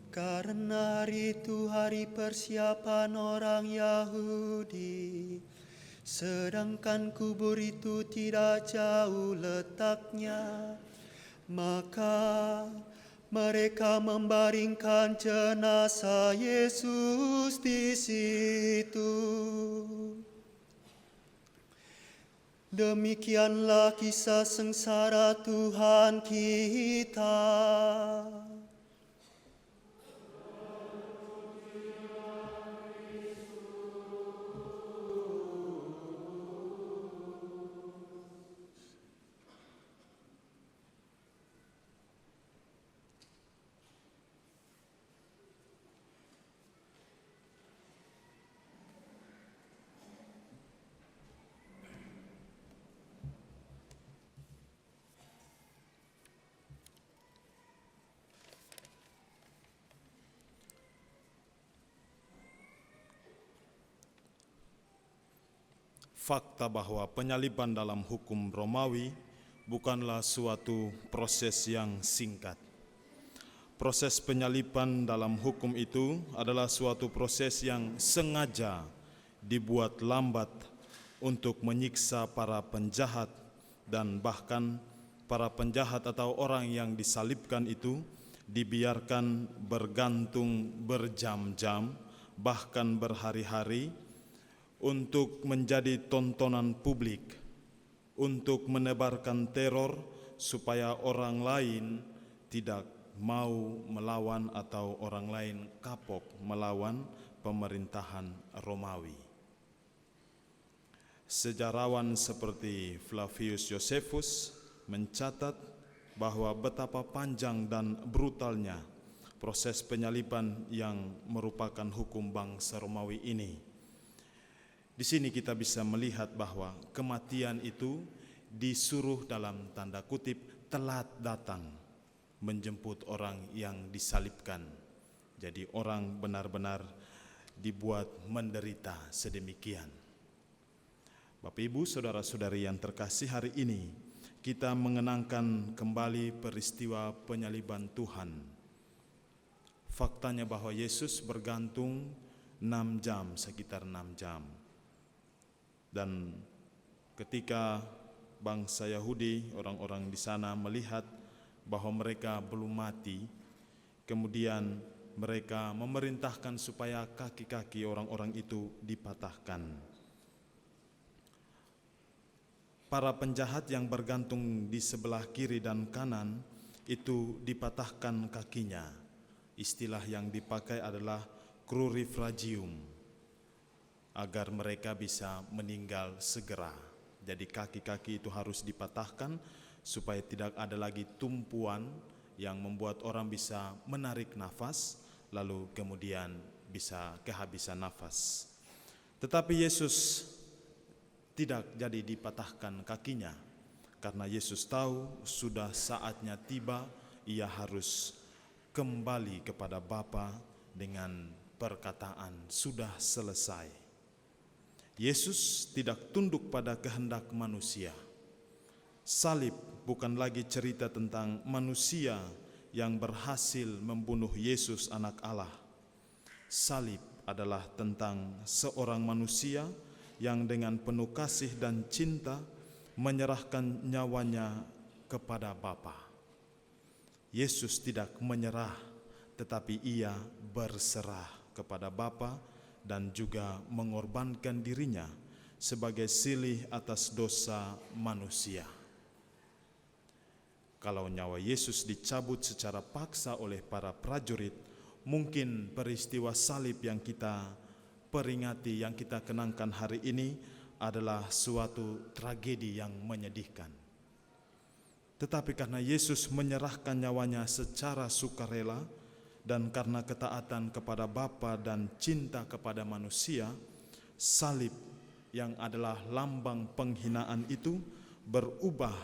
Karena hari itu hari persiapan orang Yahudi, sedangkan kubur itu tidak jauh letaknya, maka mereka membaringkan jenazah Yesus di situ. Demikianlah kisah sengsara Tuhan kita. fakta bahwa penyaliban dalam hukum Romawi bukanlah suatu proses yang singkat. Proses penyaliban dalam hukum itu adalah suatu proses yang sengaja dibuat lambat untuk menyiksa para penjahat, dan bahkan para penjahat atau orang yang disalibkan itu dibiarkan bergantung berjam-jam, bahkan berhari-hari, untuk menjadi tontonan publik, untuk menebarkan teror supaya orang lain tidak mau melawan atau orang lain kapok melawan pemerintahan Romawi. Sejarawan seperti Flavius Josephus mencatat bahwa betapa panjang dan brutalnya proses penyaliban yang merupakan hukum bangsa Romawi ini. Di sini kita bisa melihat bahwa kematian itu disuruh dalam tanda kutip telat datang menjemput orang yang disalibkan. Jadi orang benar-benar dibuat menderita sedemikian. Bapak Ibu, saudara-saudari yang terkasih, hari ini kita mengenangkan kembali peristiwa penyaliban Tuhan. Faktanya bahwa Yesus bergantung 6 jam, sekitar 6 jam. Dan ketika bangsa Yahudi, orang-orang di sana melihat bahwa mereka belum mati, kemudian mereka memerintahkan supaya kaki-kaki orang-orang itu dipatahkan. Para penjahat yang bergantung di sebelah kiri dan kanan itu dipatahkan kakinya. Istilah yang dipakai adalah crurifragium, agar mereka bisa meninggal segera. Jadi kaki-kaki itu harus dipatahkan supaya tidak ada lagi tumpuan yang membuat orang bisa menarik nafas, lalu kemudian bisa kehabisan nafas. Tetapi Yesus tidak jadi dipatahkan kakinya, karena Yesus tahu sudah saatnya tiba, ia harus kembali kepada Bapa dengan perkataan sudah selesai. Yesus tidak tunduk pada kehendak manusia. Salib bukan lagi cerita tentang manusia yang berhasil membunuh Yesus anak Allah. Salib adalah tentang seorang manusia yang dengan penuh kasih dan cinta menyerahkan nyawanya kepada Bapa. Yesus tidak menyerah, tetapi ia berserah kepada Bapa dan juga mengorbankan dirinya sebagai silih atas dosa manusia. Kalau nyawa Yesus dicabut secara paksa oleh para prajurit, mungkin peristiwa salib yang kita peringati, yang kita kenangkan hari ini adalah suatu tragedi yang menyedihkan. Tetapi karena Yesus menyerahkan nyawanya secara sukarela, dan karena ketaatan kepada Bapa dan cinta kepada manusia, salib yang adalah lambang penghinaan itu berubah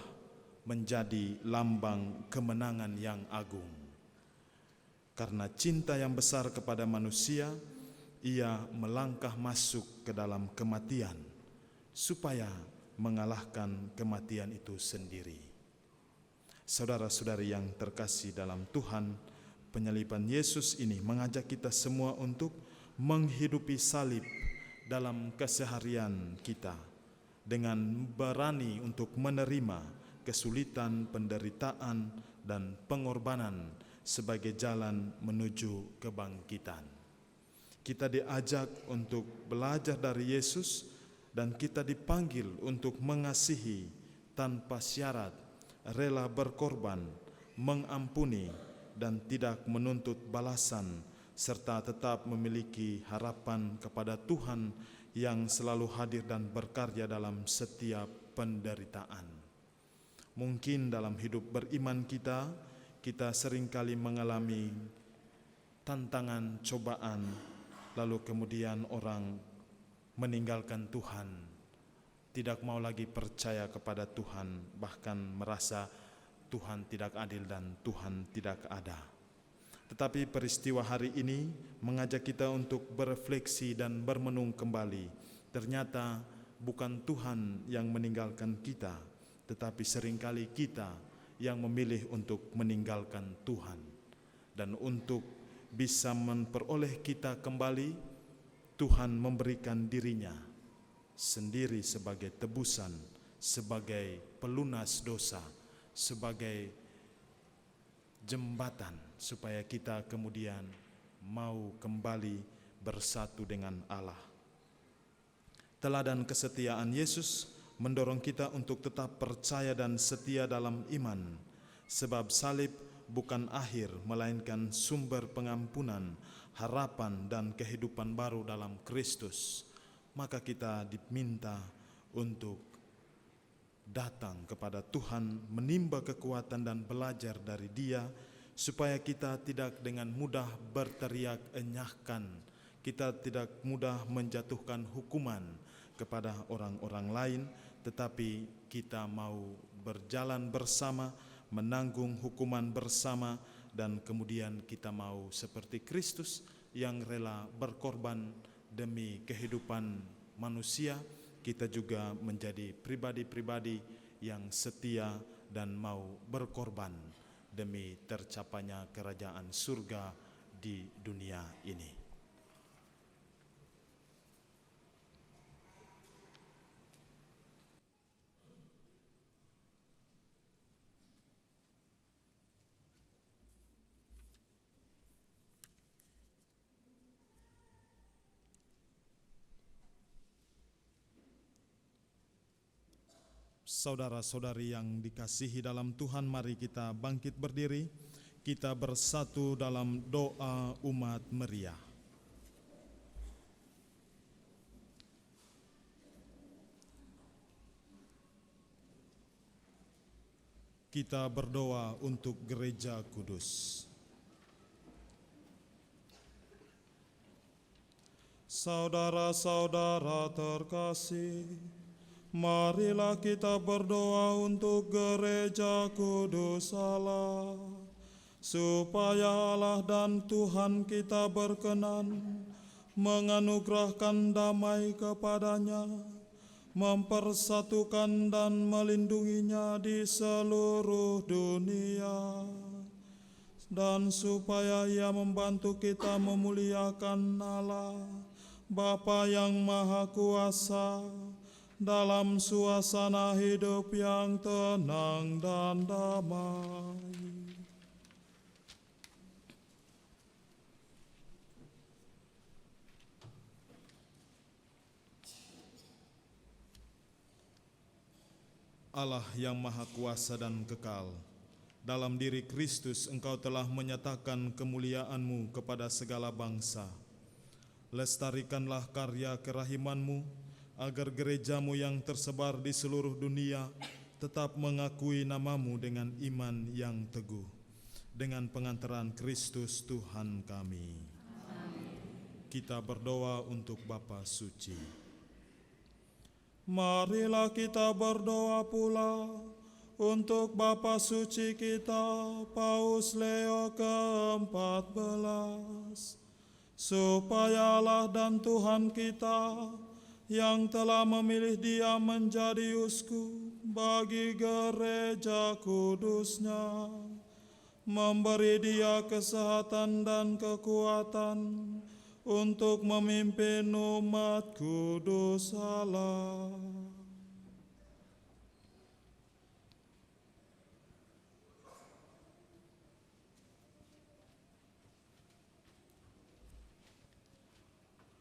menjadi lambang kemenangan yang agung. Karena cinta yang besar kepada manusia, ia melangkah masuk ke dalam kematian supaya mengalahkan kematian itu sendiri. Saudara-saudari yang terkasih dalam Tuhan, penyaliban Yesus ini mengajak kita semua untuk menghidupi salib dalam keseharian kita dengan berani untuk menerima kesulitan, penderitaan, dan pengorbanan sebagai jalan menuju kebangkitan. Kita diajak untuk belajar dari Yesus dan kita dipanggil untuk mengasihi tanpa syarat, rela berkorban, mengampuni, dan tidak menuntut balasan, serta tetap memiliki harapan kepada Tuhan yang selalu hadir dan berkarya dalam setiap penderitaan. Mungkin dalam hidup beriman kita seringkali mengalami tantangan, cobaan, lalu kemudian orang meninggalkan Tuhan, tidak mau lagi percaya kepada Tuhan, bahkan merasa Tuhan tidak adil dan Tuhan tidak ada. Tetapi peristiwa hari ini mengajak kita untuk berefleksi dan bermenung kembali. Ternyata bukan Tuhan yang meninggalkan kita, tetapi seringkali kita yang memilih untuk meninggalkan Tuhan. Dan untuk bisa memperoleh kita kembali, Tuhan memberikan dirinya sendiri sebagai tebusan, sebagai pelunas dosa, sebagai jembatan supaya kita kemudian mau kembali bersatu dengan Allah. Teladan kesetiaan Yesus mendorong kita untuk tetap percaya dan setia dalam iman, sebab salib bukan akhir melainkan sumber pengampunan, harapan dan kehidupan baru dalam Kristus. Maka kita diminta untuk datang kepada Tuhan, menimba kekuatan dan belajar dari Dia, supaya kita tidak dengan mudah berteriak enyahkan, kita tidak mudah menjatuhkan hukuman kepada orang-orang lain, tetapi kita mau berjalan bersama, menanggung hukuman bersama, dan kemudian kita mau seperti Kristus yang rela berkorban demi kehidupan manusia. Kita juga menjadi pribadi-pribadi yang setia dan mau berkorban demi tercapainya kerajaan surga di dunia ini. Saudara-saudari yang dikasihi dalam Tuhan, mari kita bangkit berdiri, kita bersatu dalam doa umat meriah. Kita berdoa untuk gereja kudus. Saudara-saudara terkasih, marilah kita berdoa untuk gereja kudus Allah, supaya Allah dan Tuhan kita berkenan menganugerahkan damai kepadanya, mempersatukan dan melindunginya di seluruh dunia, dan supaya Ia membantu kita memuliakan Allah, Bapa yang Maha Kuasa, dalam suasana hidup yang tenang dan damai. Allah yang Maha Kuasa dan kekal, dalam diri Kristus Engkau telah menyatakan kemuliaan-Mu kepada segala bangsa. Lestarikanlah karya kerahiman-Mu, agar gereja-Mu yang tersebar di seluruh dunia tetap mengakui nama-Mu dengan iman yang teguh. Dengan pengantaran Kristus Tuhan kami. Amin. Kita berdoa untuk Bapa Suci. Marilah kita berdoa pula untuk Bapa Suci kita, Paus Leo ke-14, supaya Allah dan Tuhan kita yang telah memilih Dia menjadi uskup bagi gereja kudusnya, memberi Dia kesehatan dan kekuatan untuk memimpin umat kudus Allah.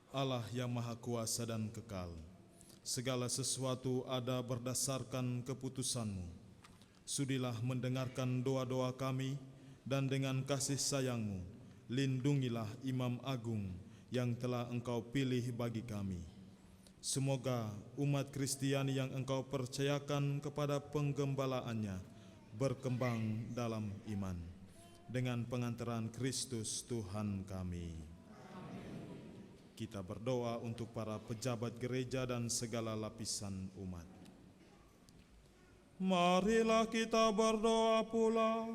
Allah yang Maha Kuasa dan kekal, segala sesuatu ada berdasarkan keputusan-Mu. Sudilah mendengarkan doa-doa kami, dan dengan kasih sayang-Mu, lindungilah Imam Agung yang telah Engkau pilih bagi kami. Semoga umat Kristiani yang Engkau percayakan kepada penggembalaannya berkembang dalam iman, dengan pengantaran Kristus Tuhan kami. Kita berdoa untuk para pejabat gereja dan segala lapisan umat. Marilah kita berdoa pula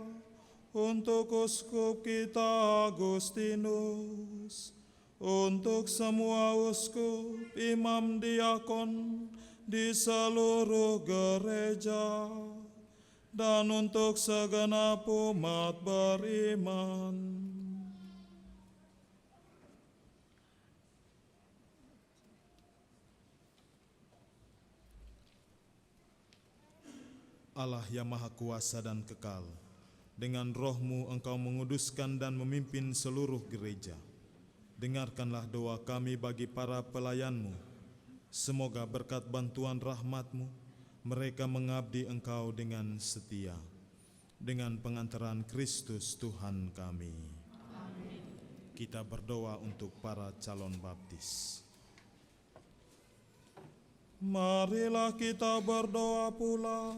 untuk uskup kita Agustinus, untuk semua uskup, imam, diakon, di seluruh gereja, dan untuk segenap umat beriman. Allah yang Maha Kuasa dan Kekal, dengan roh-Mu Engkau menguduskan dan memimpin seluruh gereja. Dengarkanlah doa kami bagi para pelayan-Mu. Semoga berkat bantuan rahmat-Mu, mereka mengabdi Engkau dengan setia. Dengan pengantaran Kristus Tuhan kami. Amin. Kita berdoa untuk para calon baptis. Marilah kita berdoa pula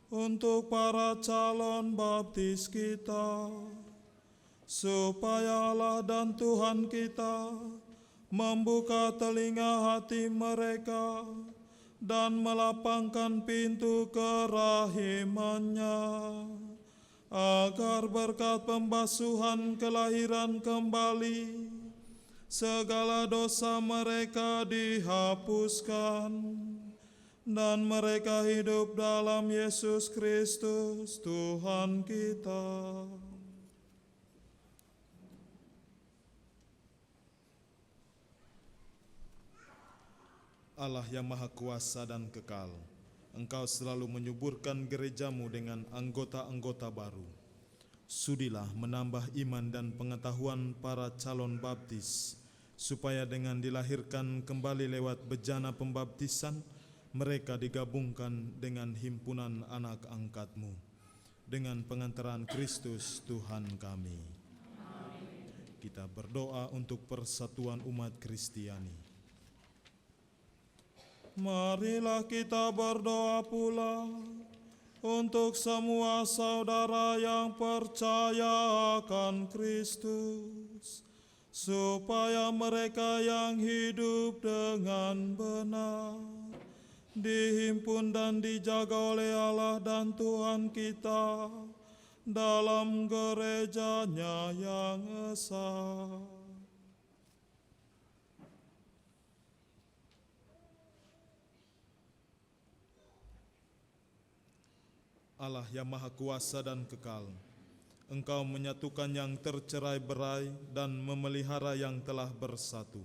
untuk para calon baptis kita, supaya Allah dan Tuhan kita membuka telinga hati mereka dan melapangkan pintu kerahimannya, agar berkat pembasuhan kelahiran kembali segala dosa mereka dihapuskan, dan mereka hidup dalam Yesus Kristus Tuhan kita. Allah yang Maha Kuasa dan Kekal, Engkau selalu menyuburkan gereja-Mu dengan anggota-anggota baru. Sudilah menambah iman dan pengetahuan para calon baptis, supaya dengan dilahirkan kembali lewat bejana pembaptisan, mereka digabungkan dengan himpunan anak angkat-Mu, dengan pengantaran Kristus Tuhan kami. Amin. Kita berdoa untuk persatuan umat Kristiani. Marilah kita berdoa pula untuk semua saudara yang percaya akan Kristus, supaya mereka yang hidup dengan benar dihimpun dan dijaga oleh Allah dan Tuhan kita dalam gerejanya yang esa. Allah yang Maha Kuasa dan Kekal, Engkau menyatukan yang tercerai-berai dan memelihara yang telah bersatu.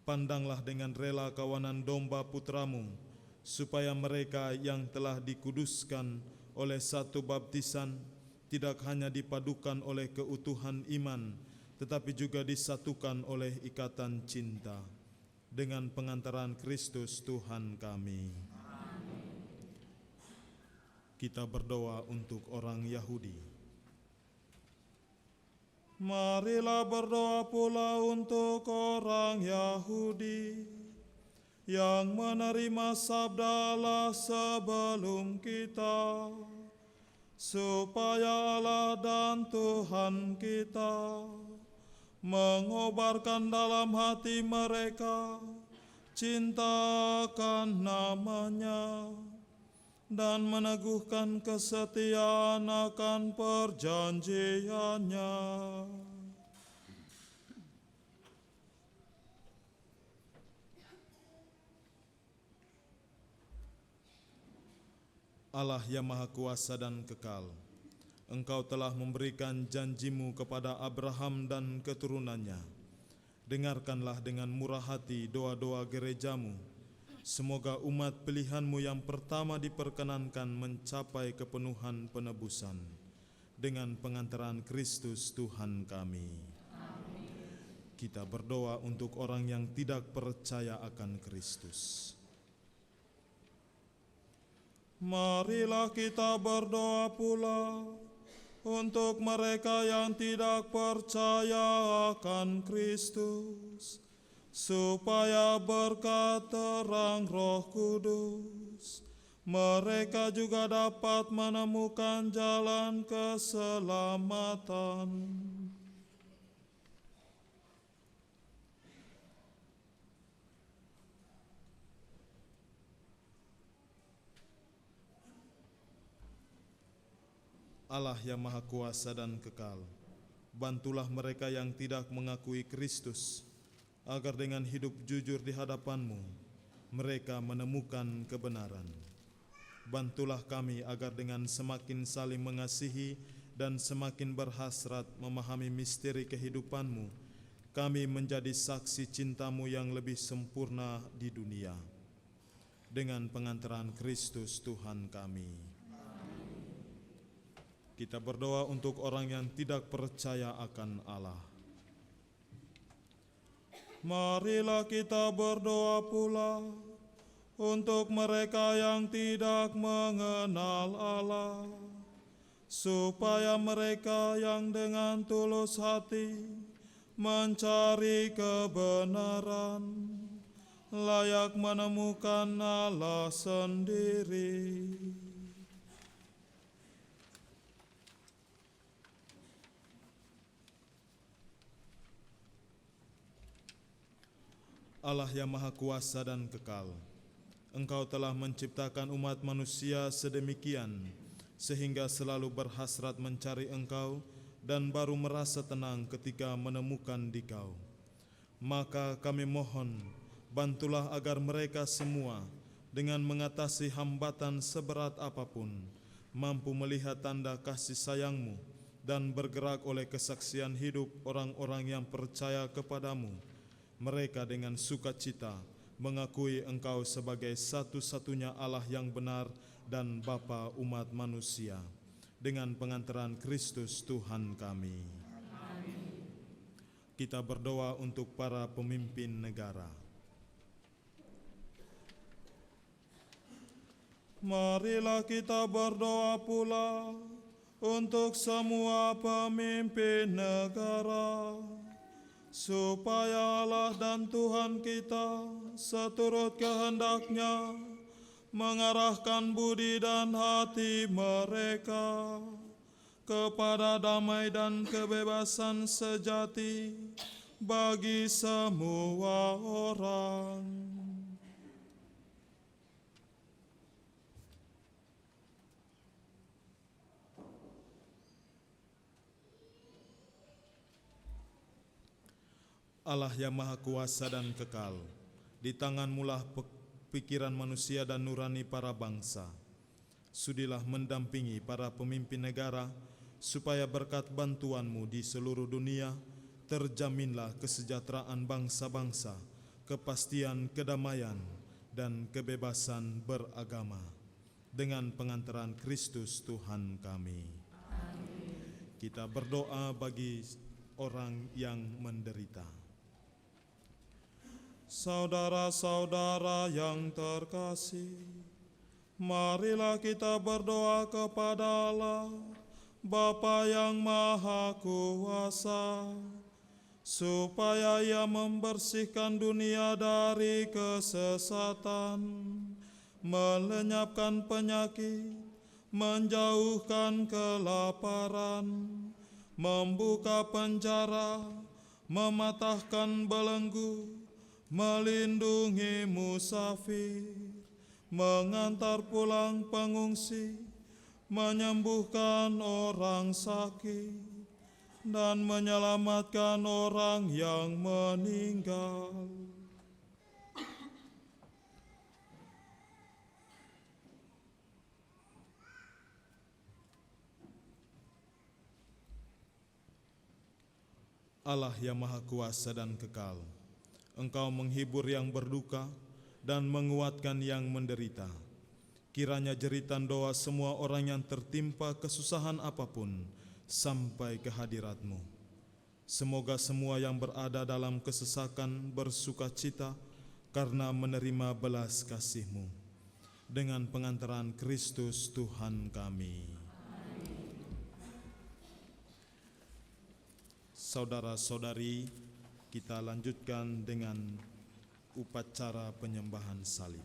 Pandanglah dengan rela kawanan domba putra-Mu, supaya mereka yang telah dikuduskan oleh satu baptisan tidak hanya dipadukan oleh keutuhan iman, tetapi juga disatukan oleh ikatan cinta. Dengan pengantaran Kristus Tuhan kami. Amin. Kita berdoa untuk orang Yahudi. Marilah berdoa pula untuk orang Yahudi yang menerima sabda Allah sebelum kita, supaya Allah dan Tuhan kita mengobarkan dalam hati mereka cinta akan nama-Nya dan meneguhkan kesetiaan akan perjanjiannya. Allah yang Maha Kuasa dan Kekal, Engkau telah memberikan janji-Mu kepada Abraham dan keturunannya. Dengarkanlah dengan murah hati doa-doa gereja-Mu. Semoga umat pilihan-Mu yang pertama diperkenankan mencapai kepenuhan penebusan dengan pengantaran Kristus Tuhan kami. Amin. Kita berdoa untuk orang yang tidak percaya akan Kristus. Marilah kita berdoa pula untuk mereka yang tidak percaya akan Kristus, supaya berkat terang Roh Kudus mereka juga dapat menemukan jalan keselamatan. Allah yang Maha Kuasa dan Kekal, bantulah mereka yang tidak mengakui Kristus, agar dengan hidup jujur di hadapan-Mu, mereka menemukan kebenaran. Bantulah kami agar dengan semakin saling mengasihi dan semakin berhasrat memahami misteri kehidupan-Mu, kami menjadi saksi cinta-Mu yang lebih sempurna di dunia. Dengan pengantaran Kristus Tuhan kami. Kita berdoa untuk orang yang tidak percaya akan Allah. Marilah kita berdoa pula untuk mereka yang tidak mengenal Allah, supaya mereka yang dengan tulus hati mencari kebenaran, layak menemukan Allah sendiri. Allah yang Maha Kuasa dan Kekal, Engkau telah menciptakan umat manusia sedemikian sehingga selalu berhasrat mencari Engkau dan baru merasa tenang ketika menemukan Dikau. Maka kami mohon, bantulah agar mereka semua dengan mengatasi hambatan seberat apapun, mampu melihat tanda kasih sayang-Mu dan bergerak oleh kesaksian hidup orang-orang yang percaya kepadamu. Mereka dengan sukacita mengakui Engkau sebagai satu-satunya Allah yang benar dan Bapa umat manusia, dengan pengantaran Kristus Tuhan kami. Amin. Kita berdoa untuk para pemimpin negara. Marilah kita berdoa pula untuk semua pemimpin negara, supaya Allah dan Tuhan kita seturut kehendak-Nya mengarahkan budi dan hati mereka kepada damai dan kebebasan sejati bagi semua orang. Allah yang Maha Kuasa dan Kekal, di tangan-Mu lah pikiran manusia dan nurani para bangsa. Sudilah mendampingi para pemimpin negara, supaya berkat bantuan-Mu di seluruh dunia, terjaminlah kesejahteraan bangsa-bangsa, kepastian kedamaian, dan kebebasan beragama. Dengan pengantaran Kristus Tuhan kami. Amin. Kita berdoa bagi orang yang menderita. Saudara-saudara yang terkasih, marilah kita berdoa kepada Allah, Bapa yang Maha Kuasa, supaya Ia membersihkan dunia dari kesesatan, melenyapkan penyakit, menjauhkan kelaparan, membuka penjara, mematahkan belenggu, melindungi musafir, mengantar pulang pengungsi, menyembuhkan orang sakit, dan menyelamatkan orang yang meninggal. Allah yang Maha Kuasa dan Kekal, Engkau menghibur yang berduka dan menguatkan yang menderita. Kiranya jeritan doa semua orang yang tertimpa kesusahan apapun sampai ke hadirat-Mu. Semoga semua yang berada dalam kesesakan bersuka cita karena menerima belas kasih-Mu. Dengan pengantaran Kristus Tuhan kami. Saudara-saudari, kita lanjutkan dengan upacara penyembahan salib.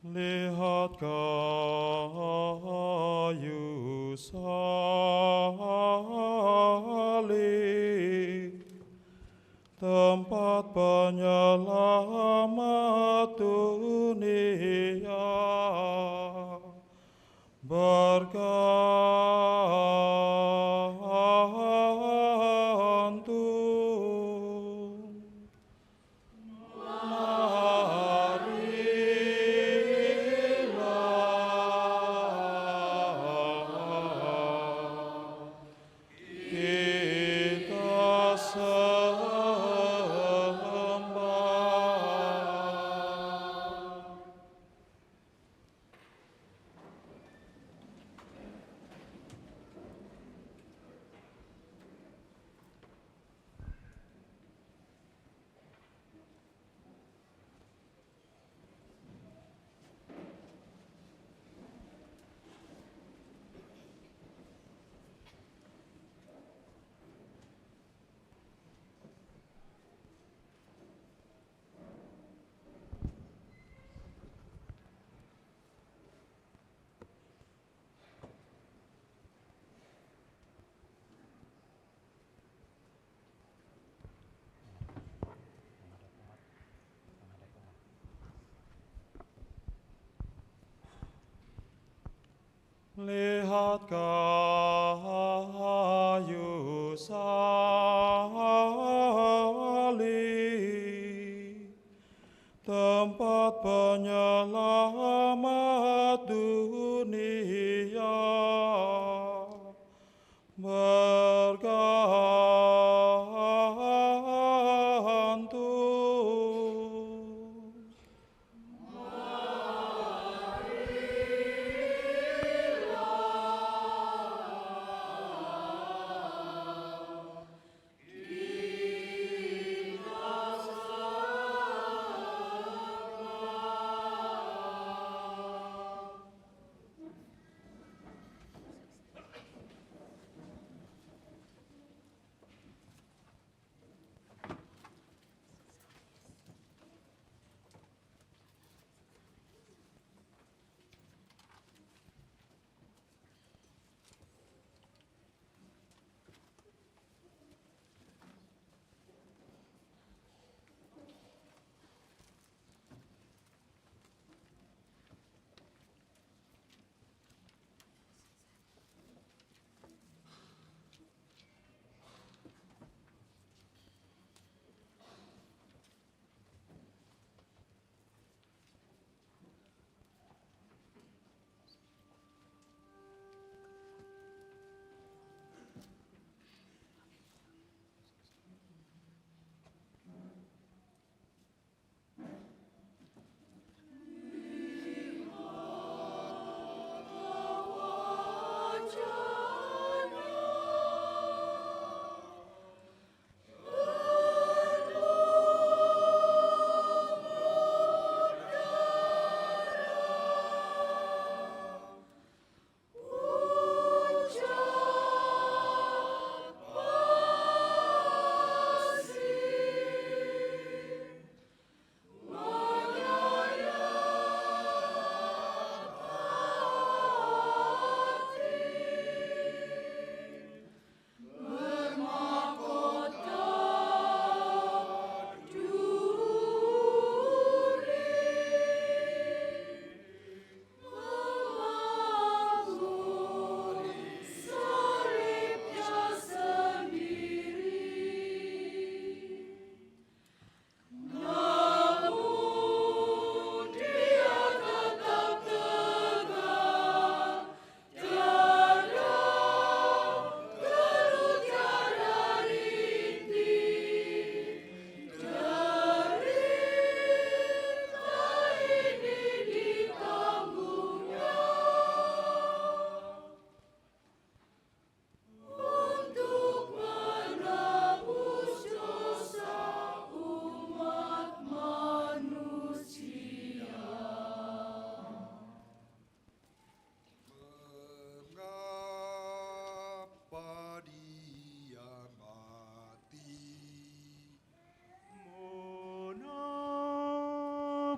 Lihat kayu salib, tempat penyelamat dunia, bergantung. Kita sembah. Lihat kayu salib, tempat penyelamat dunia, bergantung.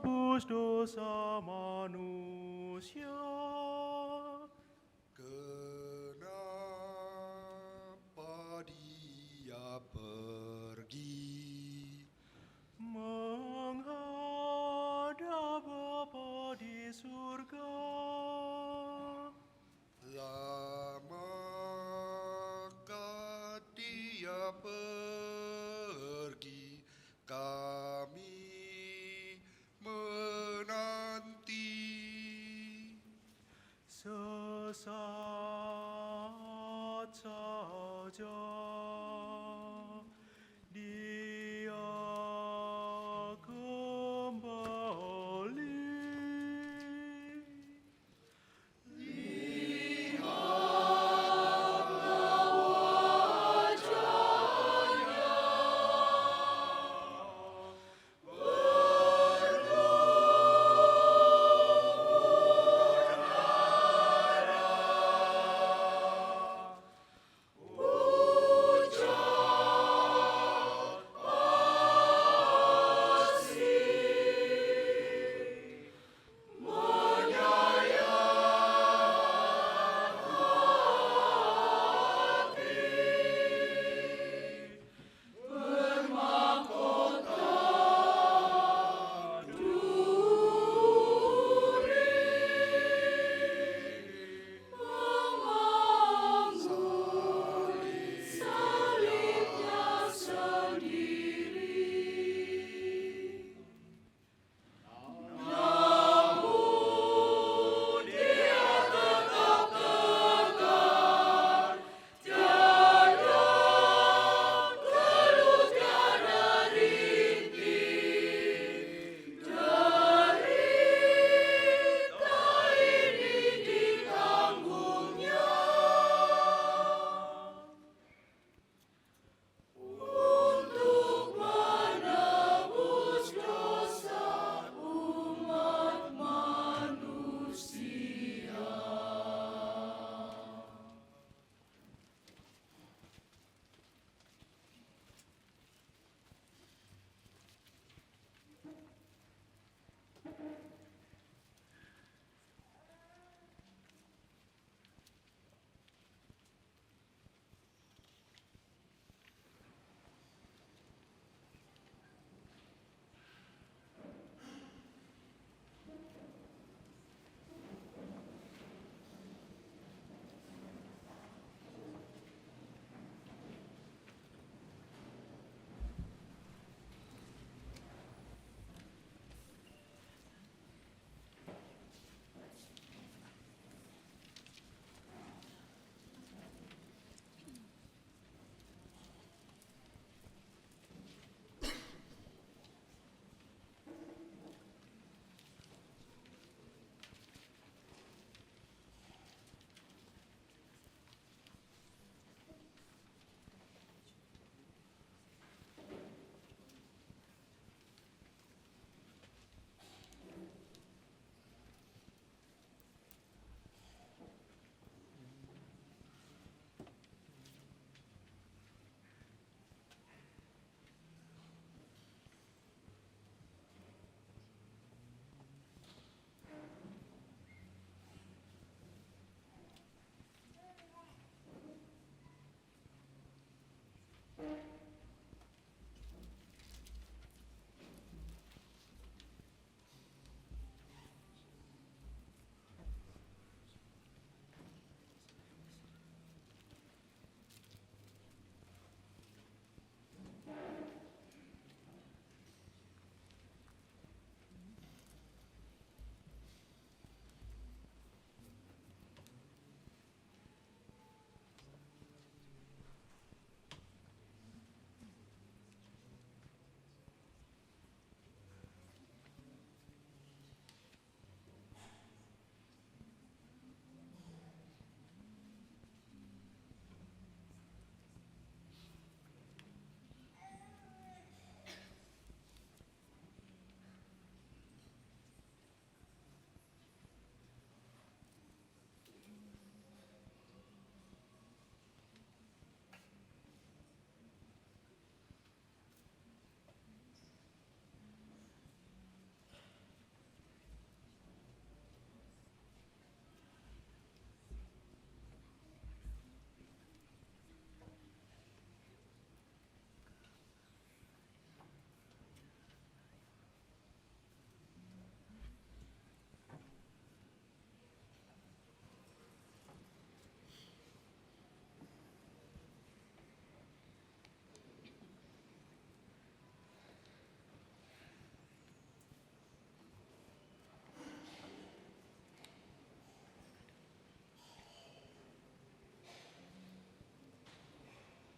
menebus dosa manusia. manusia. Kenapa dia pergi? Menghadap Bapa di surga. Lamakah dia pergi? Kami menanti. Sesaat saja dia kembali.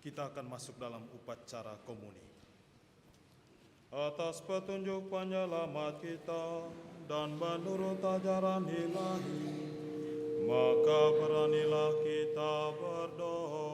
kita akan masuk dalam upacara komuni. Atas petunjuk penyelamat kita dan menurut ajaran ilahi, maka beranilah kita berdoa.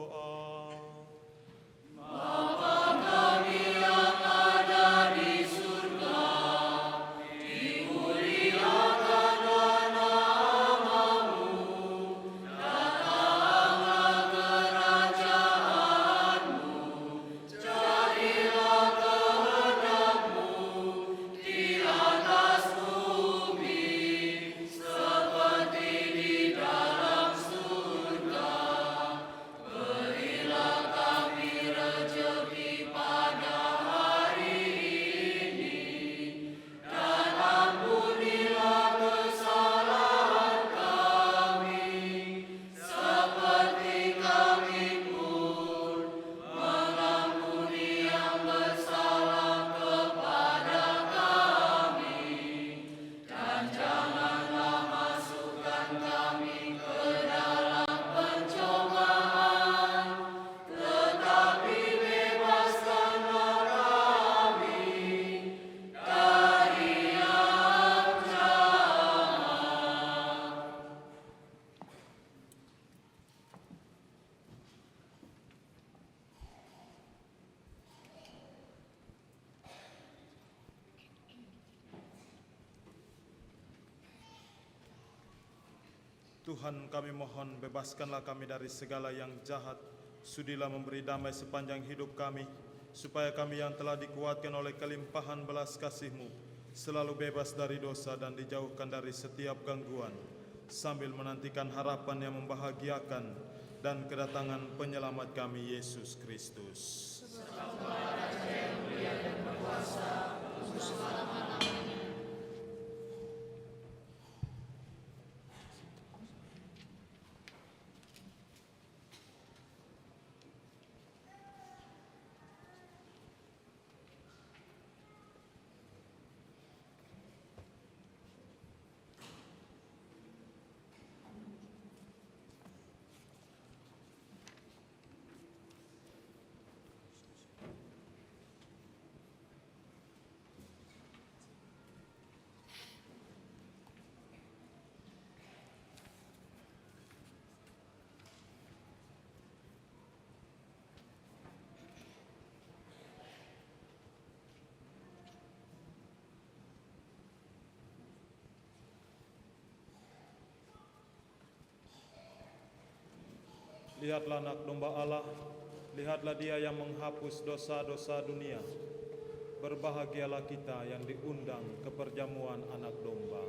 Tuhan, kami mohon bebaskanlah kami dari segala yang jahat. Sudilah memberi damai sepanjang hidup kami, supaya kami yang telah dikuatkan oleh kelimpahan belas kasih-Mu selalu bebas dari dosa dan dijauhkan dari setiap gangguan, sambil menantikan harapan yang membahagiakan dan kedatangan penyelamat kami, Yesus Kristus. Lihatlah anak domba Allah, lihatlah Dia yang menghapus dosa-dosa dunia. Berbahagialah kita yang diundang ke perjamuan anak domba.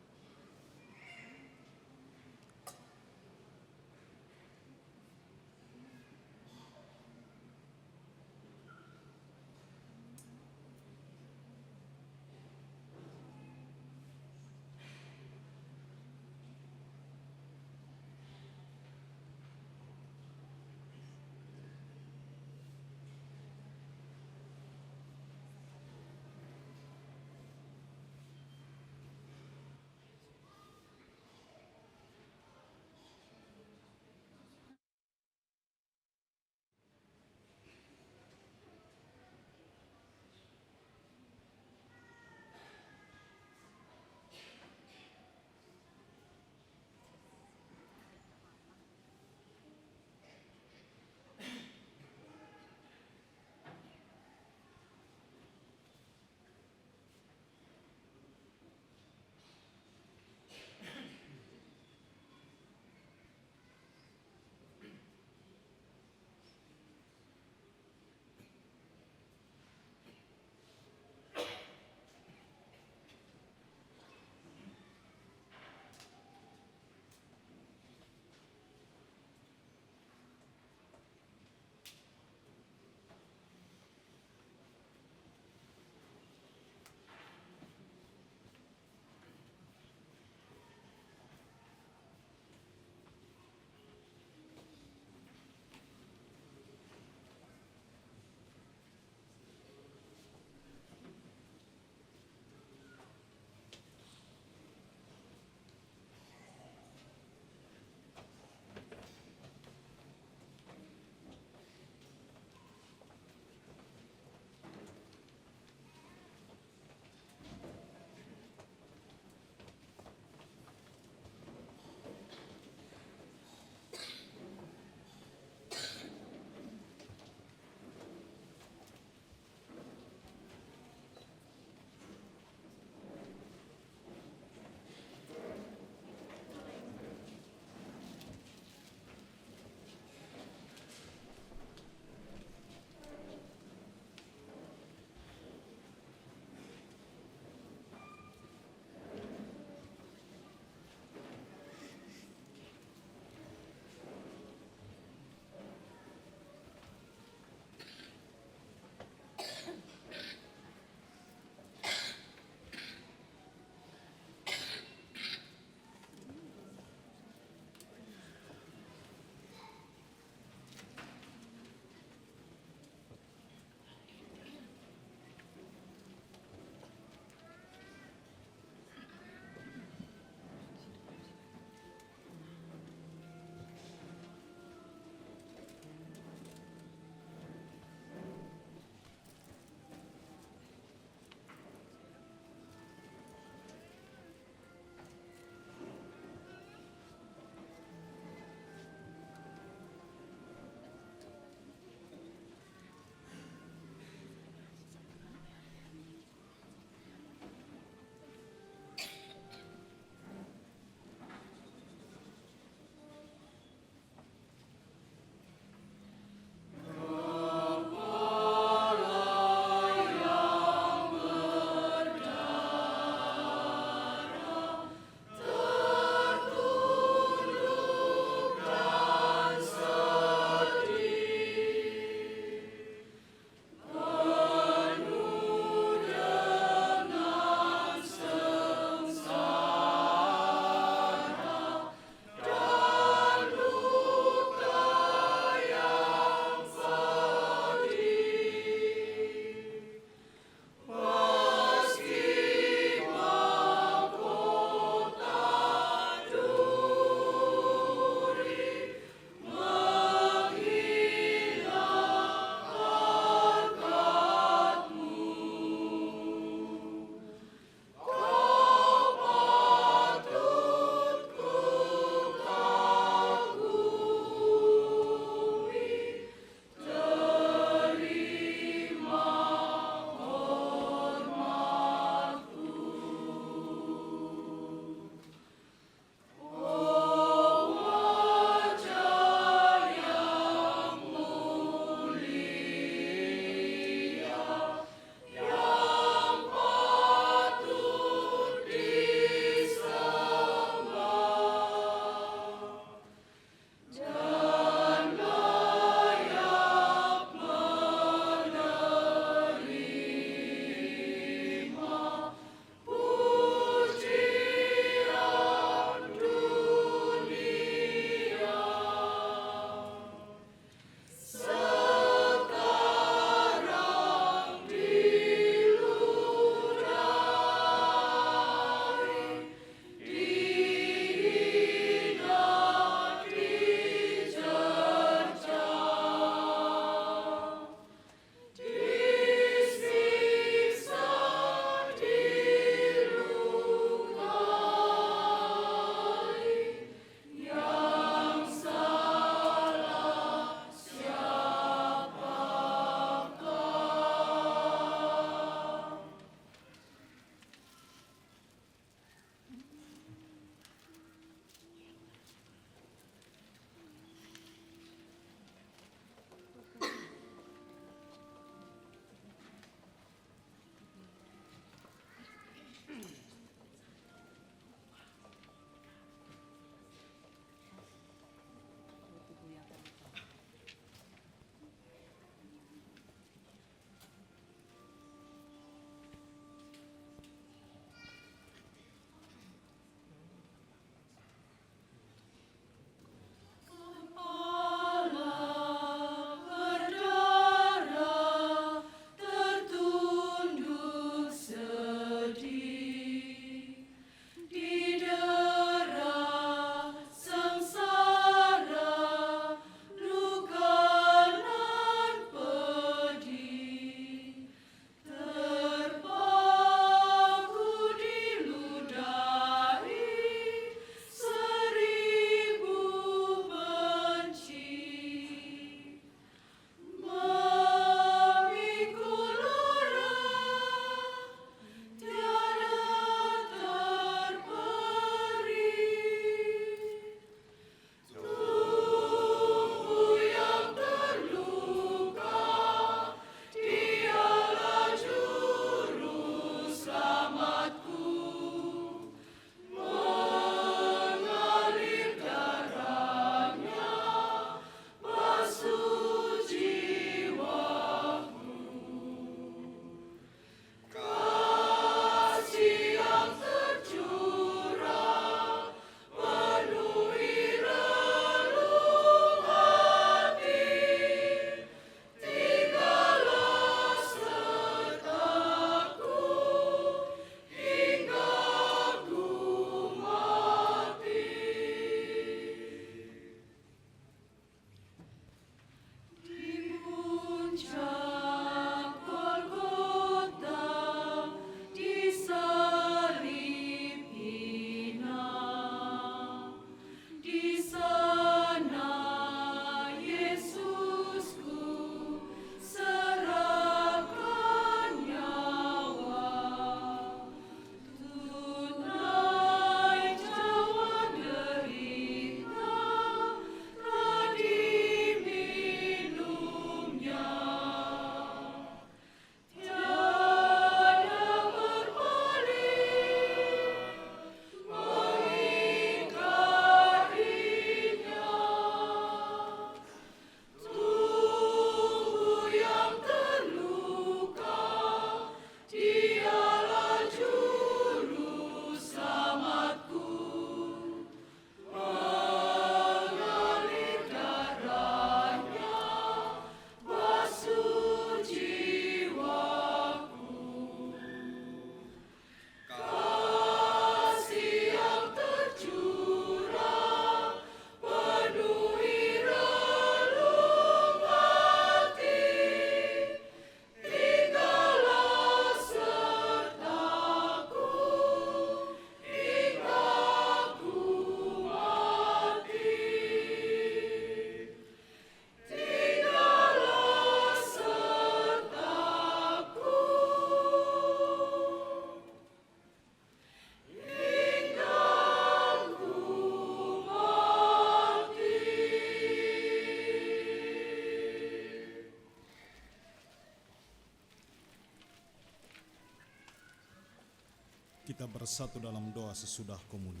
Kita bersatu dalam doa sesudah komuni.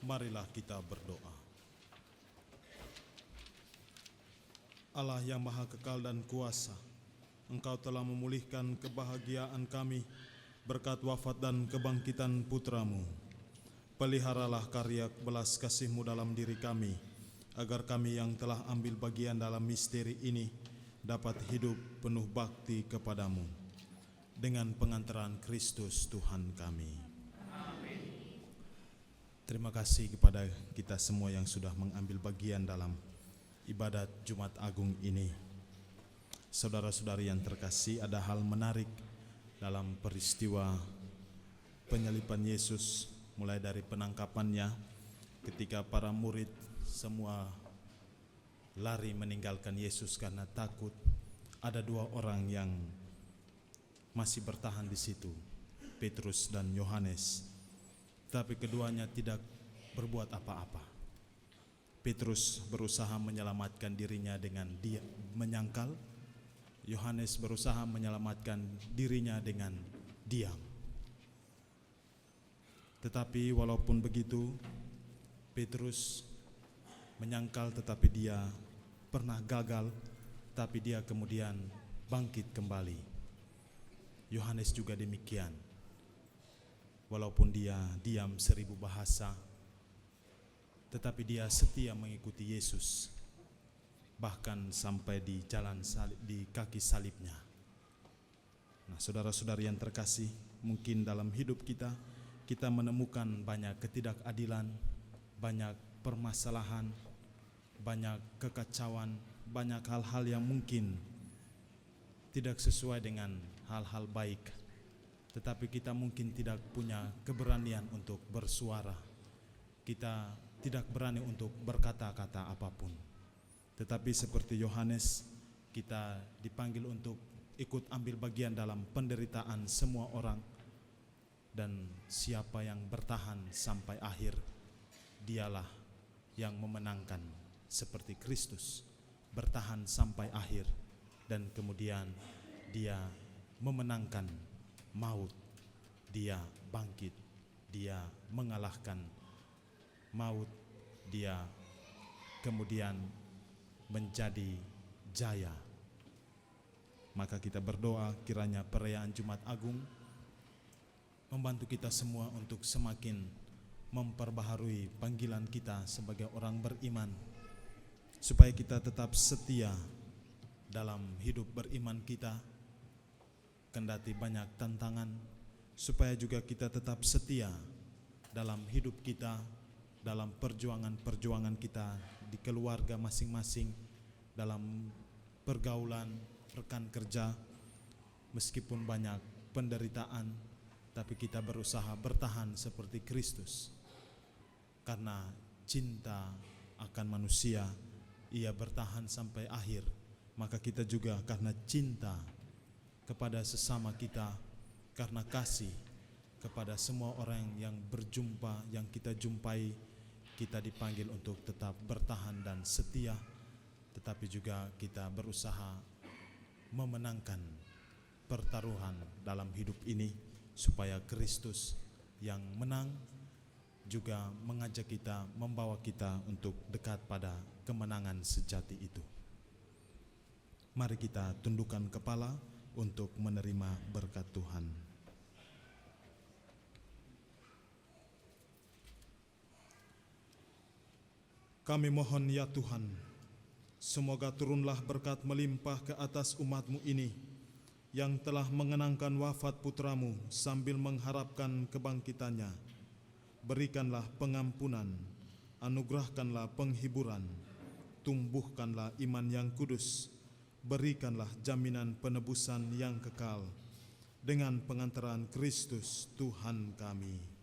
Marilah kita berdoa. Allah yang maha kekal dan kuasa, Engkau telah memulihkan kebahagiaan kami berkat wafat dan kebangkitan putra-Mu. Peliharalah karya belas kasih-Mu dalam diri kami, agar kami yang telah ambil bagian dalam misteri ini dapat hidup penuh bakti kepadamu. Dengan pengantaran Kristus Tuhan kami. Amin. Terima kasih kepada kita semua yang sudah mengambil bagian dalam ibadat Jumat Agung ini. Saudara-saudari yang terkasih, ada hal menarik dalam peristiwa penyaliban Yesus, mulai dari penangkapannya ketika para murid semua lari meninggalkan Yesus karena takut. Ada dua orang yang masih bertahan di situ, Petrus dan Yohanes. Tapi keduanya tidak berbuat apa-apa. Petrus berusaha menyelamatkan dirinya dengan dia menyangkal. Yohanes berusaha menyelamatkan dirinya dengan diam. Tetapi walaupun begitu, Petrus menyangkal tetapi dia pernah gagal, tapi dia kemudian bangkit kembali. Yohanes juga demikian. Walaupun dia diam 1000 bahasa, tetapi dia setia mengikuti Yesus, bahkan sampai di jalan salib, di kaki salibnya. Nah, saudara-saudari yang terkasih, mungkin dalam hidup kita menemukan banyak ketidakadilan, banyak permasalahan, banyak kekacauan, banyak hal-hal yang mungkin tidak sesuai dengan hal-hal baik. Tetapi kita mungkin tidak punya keberanian untuk bersuara. Kita tidak berani untuk berkata-kata apapun. Tetapi seperti Yohanes, kita dipanggil untuk ikut ambil bagian dalam penderitaan semua orang. Dan siapa yang bertahan sampai akhir, dialah yang memenangkan, seperti Kristus bertahan sampai akhir. Dan kemudian dia memenangkan maut, dia bangkit, dia mengalahkan maut, dia kemudian menjadi jaya. Maka kita berdoa kiranya perayaan Jumat Agung membantu kita semua untuk semakin memperbaharui panggilan kita sebagai orang beriman, supaya kita tetap setia dalam hidup beriman kita, kendati banyak tantangan, supaya juga kita tetap setia dalam hidup kita, dalam perjuangan-perjuangan kita di keluarga masing-masing, dalam pergaulan, rekan kerja. Meskipun banyak penderitaan, tapi kita berusaha bertahan seperti Kristus. Karena cinta akan manusia, ia bertahan sampai akhir. Maka kita juga karena cinta kepada sesama kita, karena kasih kepada semua orang yang berjumpa, yang kita jumpai, kita dipanggil untuk tetap bertahan dan setia. Tetapi juga kita berusaha memenangkan pertaruhan dalam hidup ini, supaya Kristus yang menang juga mengajak kita, membawa kita untuk dekat pada kemenangan sejati itu. Mari kita tundukkan kepala untuk menerima berkat Tuhan. Kami mohon ya Tuhan, semoga turunlah berkat melimpah ke atas umat-Mu ini yang telah mengenangkan wafat putra-Mu sambil mengharapkan kebangkitannya. Berikanlah pengampunan, anugerahkanlah penghiburan, tumbuhkanlah iman yang kudus, berikanlah jaminan penebusan yang kekal dengan pengantaran Kristus Tuhan kami.